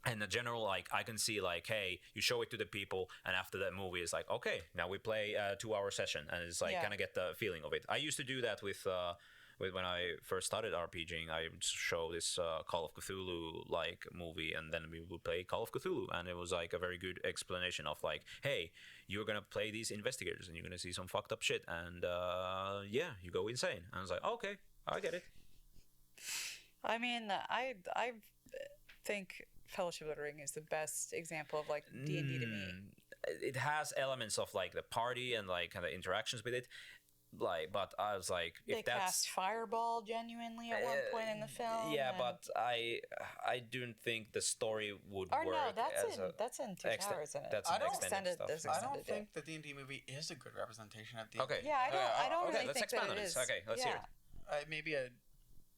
in the general, like I can see like, hey, you show it to the people, and after that movie, it's like, okay, now we play a 2-hour session, and it's like kind of get the feeling of it. I used to do that with when I first started RPGing, I would show this Call of Cthulhu like movie, and then we would play Call of Cthulhu, and it was like a very good explanation of like, hey, you're gonna play these investigators, and you're gonna see some fucked up shit, and you go insane. And I was like, okay, I get it. I mean, I think Fellowship of the Ring is the best example of like D&D to me. It has elements of like the party and like kind of interactions with it. Like, but I was like, They if that's cast Fireball genuinely at one point in the film. yeah, and- but I don't think the story would Or work. no, as that's in Two Towers, isn't it? That's I an don't extended stuff. That's I don't extended, think the D&D movie is a good representation of D&D. Okay. Yeah, I don't okay, really let's think expand that on it this. is. Okay, let's hear it. Maybe a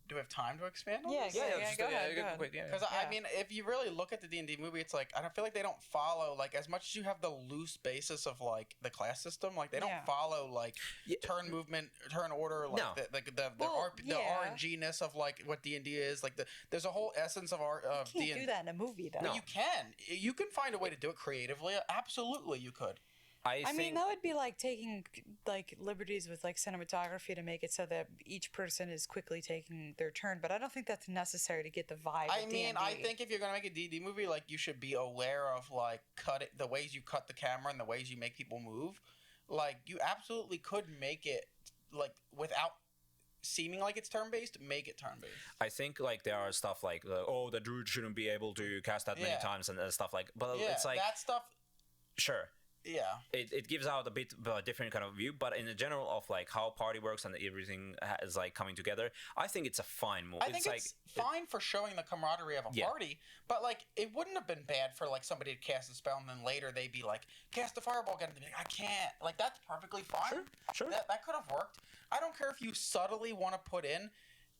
do we have time to expand on Yeah, this? just, go ahead, go ahead. quick, yeah. Because I mean, if you really look at the D&D movie, it's like I don't feel like they don't follow like as much as you have the loose basis of like the class system. Like they don't Yeah. follow like Yeah. turn movement, turn order, like No. the Well, the yeah. RNG-ness of like what D&D is. Like there's a whole essence of our You of can't D&D. do that in a movie, though. But you can find a way to do it creatively. Absolutely, you could. I mean, think that would be like taking like liberties with like cinematography to make it so that each person is quickly taking their turn. But I don't think that's necessary to get the vibe. I of mean, D&D. I think if you're gonna make a D&D movie, like you should be aware of like the ways you cut the camera and the ways you make people move. Like you absolutely could make it like without seeming like it's turn based. Make it turn based. I think like there are stuff like the druid shouldn't be able to cast that many Yeah. times and stuff like. But Yeah, it's like that stuff. sure. Yeah. It gives out a bit of a different kind of view, but in the general of like how party works and everything is like coming together, I think it's a fine movie. I think like, it's fine for showing the camaraderie of a Yeah. party, but like it wouldn't have been bad for like somebody to cast a spell and then later they'd be like, cast a fireball again, and they'd be like, I can't. Like that's perfectly fine. Sure. That could have worked. I don't care if you subtly want to put in,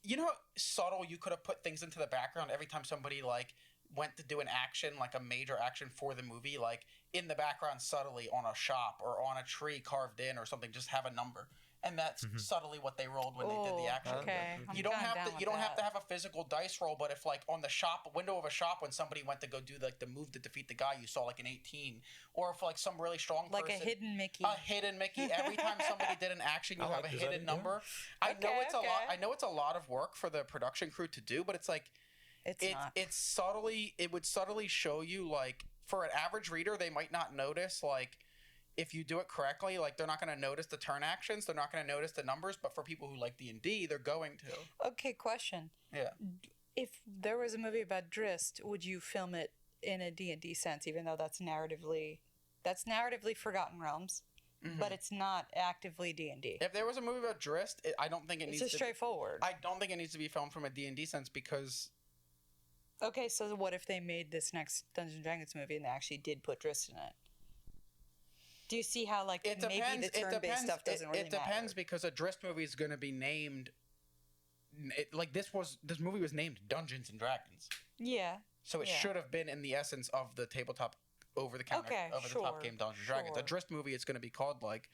you know, how subtle you could have put things into the background every time somebody like went to do an action, like a major action for the movie, like in the background subtly on a shop or on a tree carved in or something, just have a number. And that's subtly what they rolled when they did the action. Okay. You don't have to. You don't have to have a physical dice roll, but if like on the shop window of a shop, when somebody went to go do like the move to defeat the guy, you saw like an 18, or if like some really strong like person, a hidden Mickey. a hidden Mickey. Every time somebody did an action, you I have like a this hidden idea. number. I know Okay, it's a lot. okay. I know it's a lot of work for the production crew to do, but it's like it's not. it would subtly show you like for an average reader, they might not notice like. If you do it correctly, like they're not going to notice the turn actions, they're not going to notice the numbers. But for people who like D&D, they're going to. Okay, question. Yeah. If there was a movie about Drist, would you film it in a D&D sense, even though that's narratively Forgotten Realms, but it's not actively D&D? If there was a movie about Drist, I don't think it It's needs just to. straightforward. I don't think it needs to be filmed from a D&D sense because Okay, so what if they made this next Dungeons and Dragons movie and they actually did put Drist in it? Do you see how like it maybe depends. the turn-based stuff doesn't really It depends matter? because a Drist movie is going to be named. Like this movie was named Dungeons and Dragons, Yeah. so it Yeah. should have been in the essence of the tabletop over-the-counter Okay, over-the-top sure, game Dungeons and Dragons. A sure. Drist movie, it's going to be called like,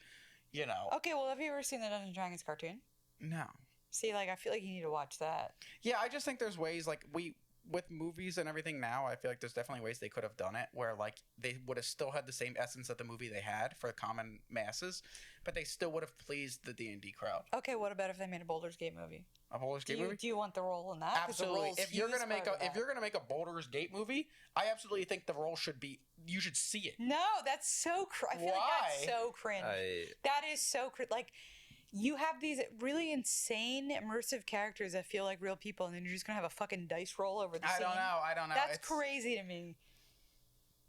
you know, Okay, well, have you ever seen the Dungeons and Dragons cartoon? no. See, like I feel like you need to watch that. Yeah, I just think there's ways like with movies and everything now, I feel like there's definitely ways they could have done it where like they would have still had the same essence of the movie they had for common masses, but they still would have pleased the D&D crowd. Okay, what about if they made a Baldur's Gate movie? A Baldur's Do Gate you, movie? do you want the role in that? 'Cause the Absolutely. role's If you're huge gonna make part of if that. you're gonna make a Baldur's Gate movie, I absolutely think the role should be you should see it. No, that's so I feel like that's Why? so cringe. That is so like you have these really insane immersive characters that feel like real people, and then you're just gonna have a fucking dice roll over the I scene. don't know. That's It's- crazy to me.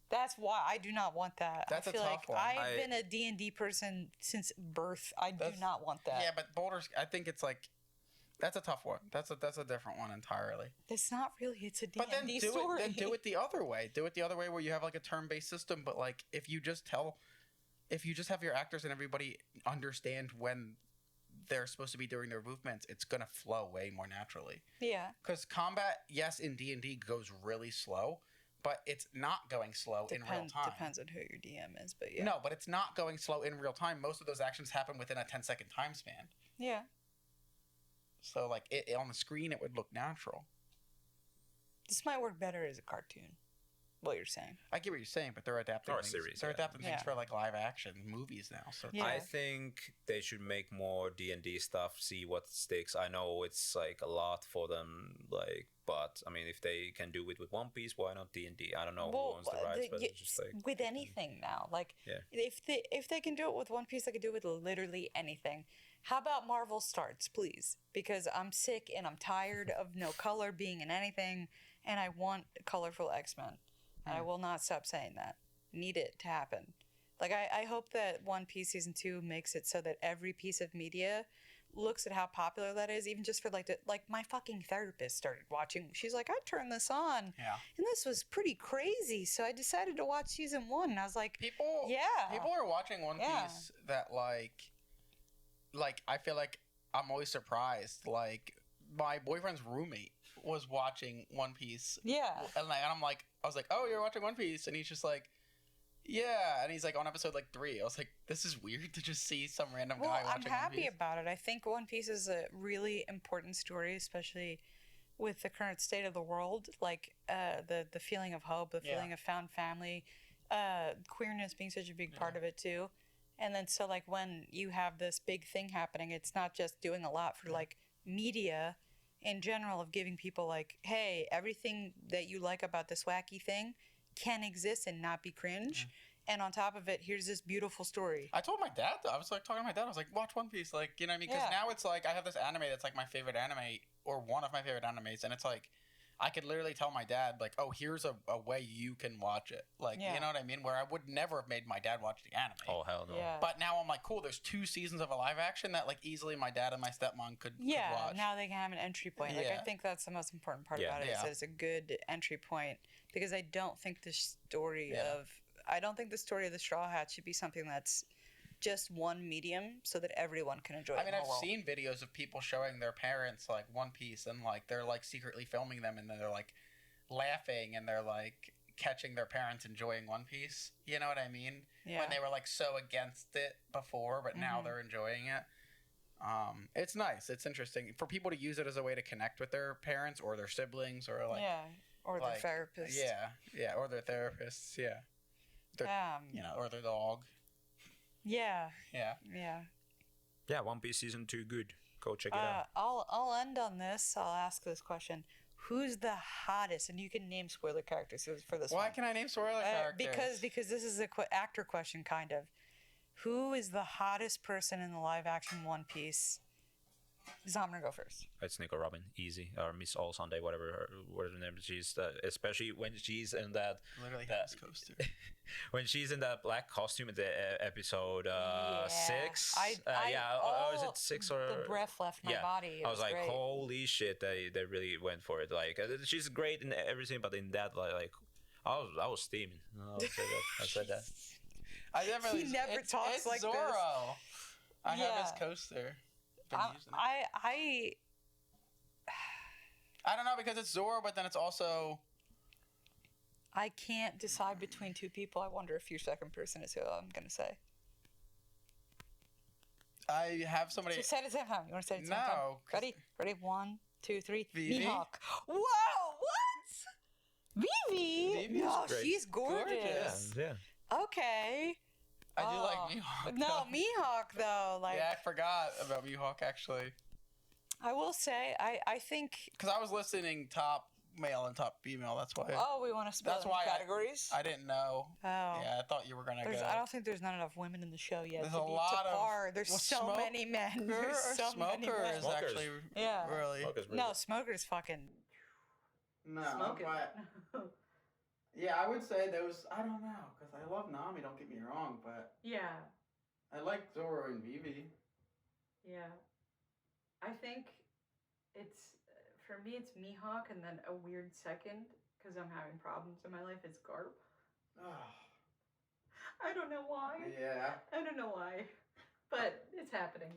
That's why I do not want that. That's I a feel tough like one. I've been a D&D person since birth. I do That's- not want that. Yeah, but Baldur's I think it's like that's a tough one. That's a different one entirely. It's not really. It's a D&D But then do story. it do it the other way. Do it the other way where you have like a turn-based system, but like if you just have your actors and everybody understand when they're supposed to be doing their movements, it's gonna flow way more naturally. Yeah. Because combat, yes, in D&D goes really slow, but it's not going slow in real time. Depends on who your DM is, but yeah. No, but it's not going slow in real time. Most of those actions happen within a 10-second time span. Yeah. So, like, on the screen, it would look natural. This might work better as a cartoon. What you're saying. I get what you're saying, but they're adapting Or a things. series, They're yeah. adapting things Yeah. for, like, live action movies now. So Yeah. I think they should make more D&D stuff, see what sticks. I know it's like a lot for them, like, but I mean, if they can do it with One Piece, why not D&D? I don't know who owns the rights, but it's just like with anything now. Like Yeah. if they can do it with One Piece, they can do it with literally anything. How about Marvel starts, please? Because I'm sick and I'm tired of no color being in anything, and I want colorful X-Men. And I will not stop saying that. Need it to happen. Like I hope that One Piece season 2 makes it so that every piece of media looks at how popular that is, even just for like my fucking therapist started watching. She's like, I turned this on, yeah. and this was pretty crazy. So I decided to watch season 1, and I was like, People yeah. are watching One Yeah. Piece that, like, I feel like I'm always surprised. Like, my boyfriend's roommate was watching One Piece, Yeah. and I'm like, I was like, oh, you're watching One Piece, and he's just like, yeah, and he's like on episode like 3. I was like, this is weird to just see some random Well, guy I'm watching One happy Piece. about it. I think One Piece is a really important story, especially with the current state of the world. Like the feeling of hope, the feeling of found family, queerness being such a big part of it too. And then so like when you have this big thing happening, it's not just doing a lot for like media in general of giving people like, hey, everything that you like about this wacky thing can exist and not be cringe. And on top of it, here's this beautiful story. I told my dad, though, I was like talking to my dad, I was like, watch One Piece, like, you know what I mean? Because now it's like, I have this anime that's like my favorite anime, or one of my favorite animes, and it's like, I could literally tell my dad, like, oh, here's a way you can watch it. Like, you know what I mean? Where I would never have made my dad watch the anime. Oh, hell no. Yeah. But now I'm like, cool, there's 2 seasons of a live action that, like, easily my dad and my stepmom could watch. Now they can have an entry point. Like I think that's the most important part about it. Is that it's a good entry point, because I don't think the story of the Straw Hat should be something that's just one medium so that everyone can enjoy it. I mean, I've seen videos of people showing their parents like One Piece, and like they're like secretly filming them, and then they're like laughing, and they're like catching their parents enjoying One Piece. You know what I mean? Yeah. When they were like so against it before, but now they're enjoying it. It's nice. It's interesting for people to use it as a way to connect with their parents or their siblings, or like or like, their therapist. Or their therapists. You know, or their dog. Yeah. Yeah, One Piece season 2, good. Go check it out. I'll end on this. I'll ask this question: who's the hottest? And you can name spoiler characters for this. Why one. can I name spoiler characters? Because this is a actor question, kind of. Who is the hottest person in the live action One Piece? Zomner, go first. It's Nico Robin, easy, or Miss All Sunday, whatever her name is. Especially when she's in that. Literally his coaster. When she's in that black costume in the episode 6. Is it 6 or? The breath left my body. I was like, great. holy shit, they really went for it. Like, she's great in everything, but in that, like, I was steaming. I said that. He never talks it's like Zoro. this. I have his coaster. I don't know, because it's Zoro, but then it's also. I can't decide between 2 people. I wonder if your second person is who I'm gonna say. I have somebody. So say it at the same time. You want to say it at the same time? No. Ready? 1, 2, 3. Vivi? Mihawk. Whoa! What? Vivi? Vivi's No, great. she's gorgeous. Yeah. Okay. I do like Mihawk. No, though. Mihawk though. Like, Yeah, I forgot about Mihawk actually. I will say, I think. Because I was listening top male and top female. That's why. Oh, we want to split That's why categories. I didn't know. Oh. Yeah, I thought you were gonna go. I don't think there's not enough women in the show yet. There's to a be lot to of. par. There's well, so many men. There's so many Smoker men. is actually really. No, Smoker's fucking. No, Smoking. but yeah, I would say those. I don't know, because I love Nami. Don't get me wrong, but Yeah, I like Zoro and Vivi. yeah. I think it's, for me, it's Mihawk, and then a weird second, because I'm having problems in my life, is Garp. Oh, I don't know why. yeah. I don't know why. But it's happening.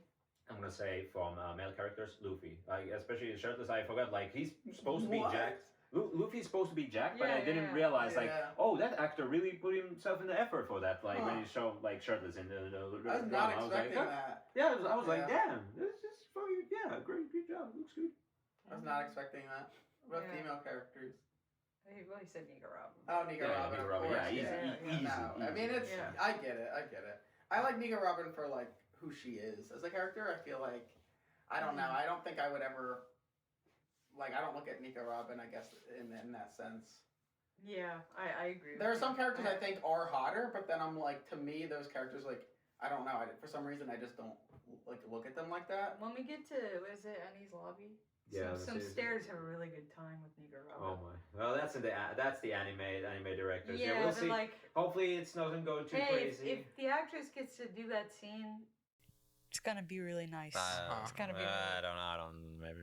I'm gonna say from male characters, Luffy. Like, especially shirtless, I forgot. Like, he's supposed to be What? jacked. Luffy's supposed to be jacked, but I Yeah, didn't yeah. realize like, Yeah. oh, that actor really put himself in the effort for that. Like when Huh. he's shown like shirtless in the I was drama. not I was expecting like, that. yeah, I was like, Yeah. damn, this is fucking great job, looks good. I was not expecting that. What about Yeah. female characters? He said Nico Robin. Oh, Nico Yeah, Robin. Nico of Robin. course. Yeah, easy, No, I easy. mean, it's. Yeah. I get it. I like Nico Robin for like who she is as a character. I feel like I don't know. I don't think I would ever. Like, I don't look at Nico Robin, I guess, in that sense. Yeah, I agree. There are with some you. characters I think are hotter, but then I'm like, to me, those characters, like, I don't know. For some reason, I just don't like look at them like that. When we get to, what is it, Annie's Lobby? Yeah, Some that's it. stairs have a really good time with Nico Robin. Oh my. Well, that's the anime directors. Yeah, we'll but see. like, Hopefully, it doesn't go too hey, crazy. if the actress gets to do that scene, It's gonna be really nice. It's gonna be. I don't. Maybe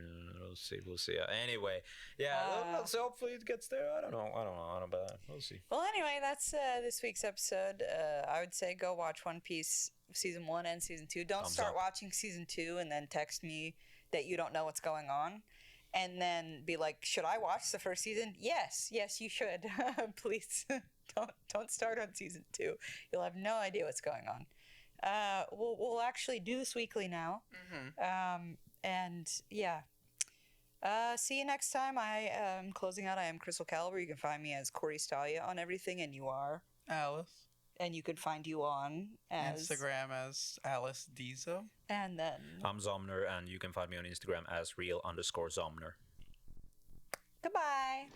we'll see. Anyway, yeah. Let's hopefully it gets there. I don't know. But we'll see. Well, anyway, that's this week's episode. I would say go watch One Piece season 1 and season 2. Don't Thumbs start up. watching season 2 and then text me that you don't know what's going on, and then be like, should I watch the first season? Yes, you should. Please don't start on season 2. You'll have no idea what's going on. We'll actually do this weekly now. And yeah. See you next time. I am closing out. I am Crystal Caliber. You can find me as Corey Stalia on everything, and you are. Alice. And you can find you on as Instagram as Alice Diesel. And then I'm Zomner, and you can find me on Instagram as real_Zomner. goodbye.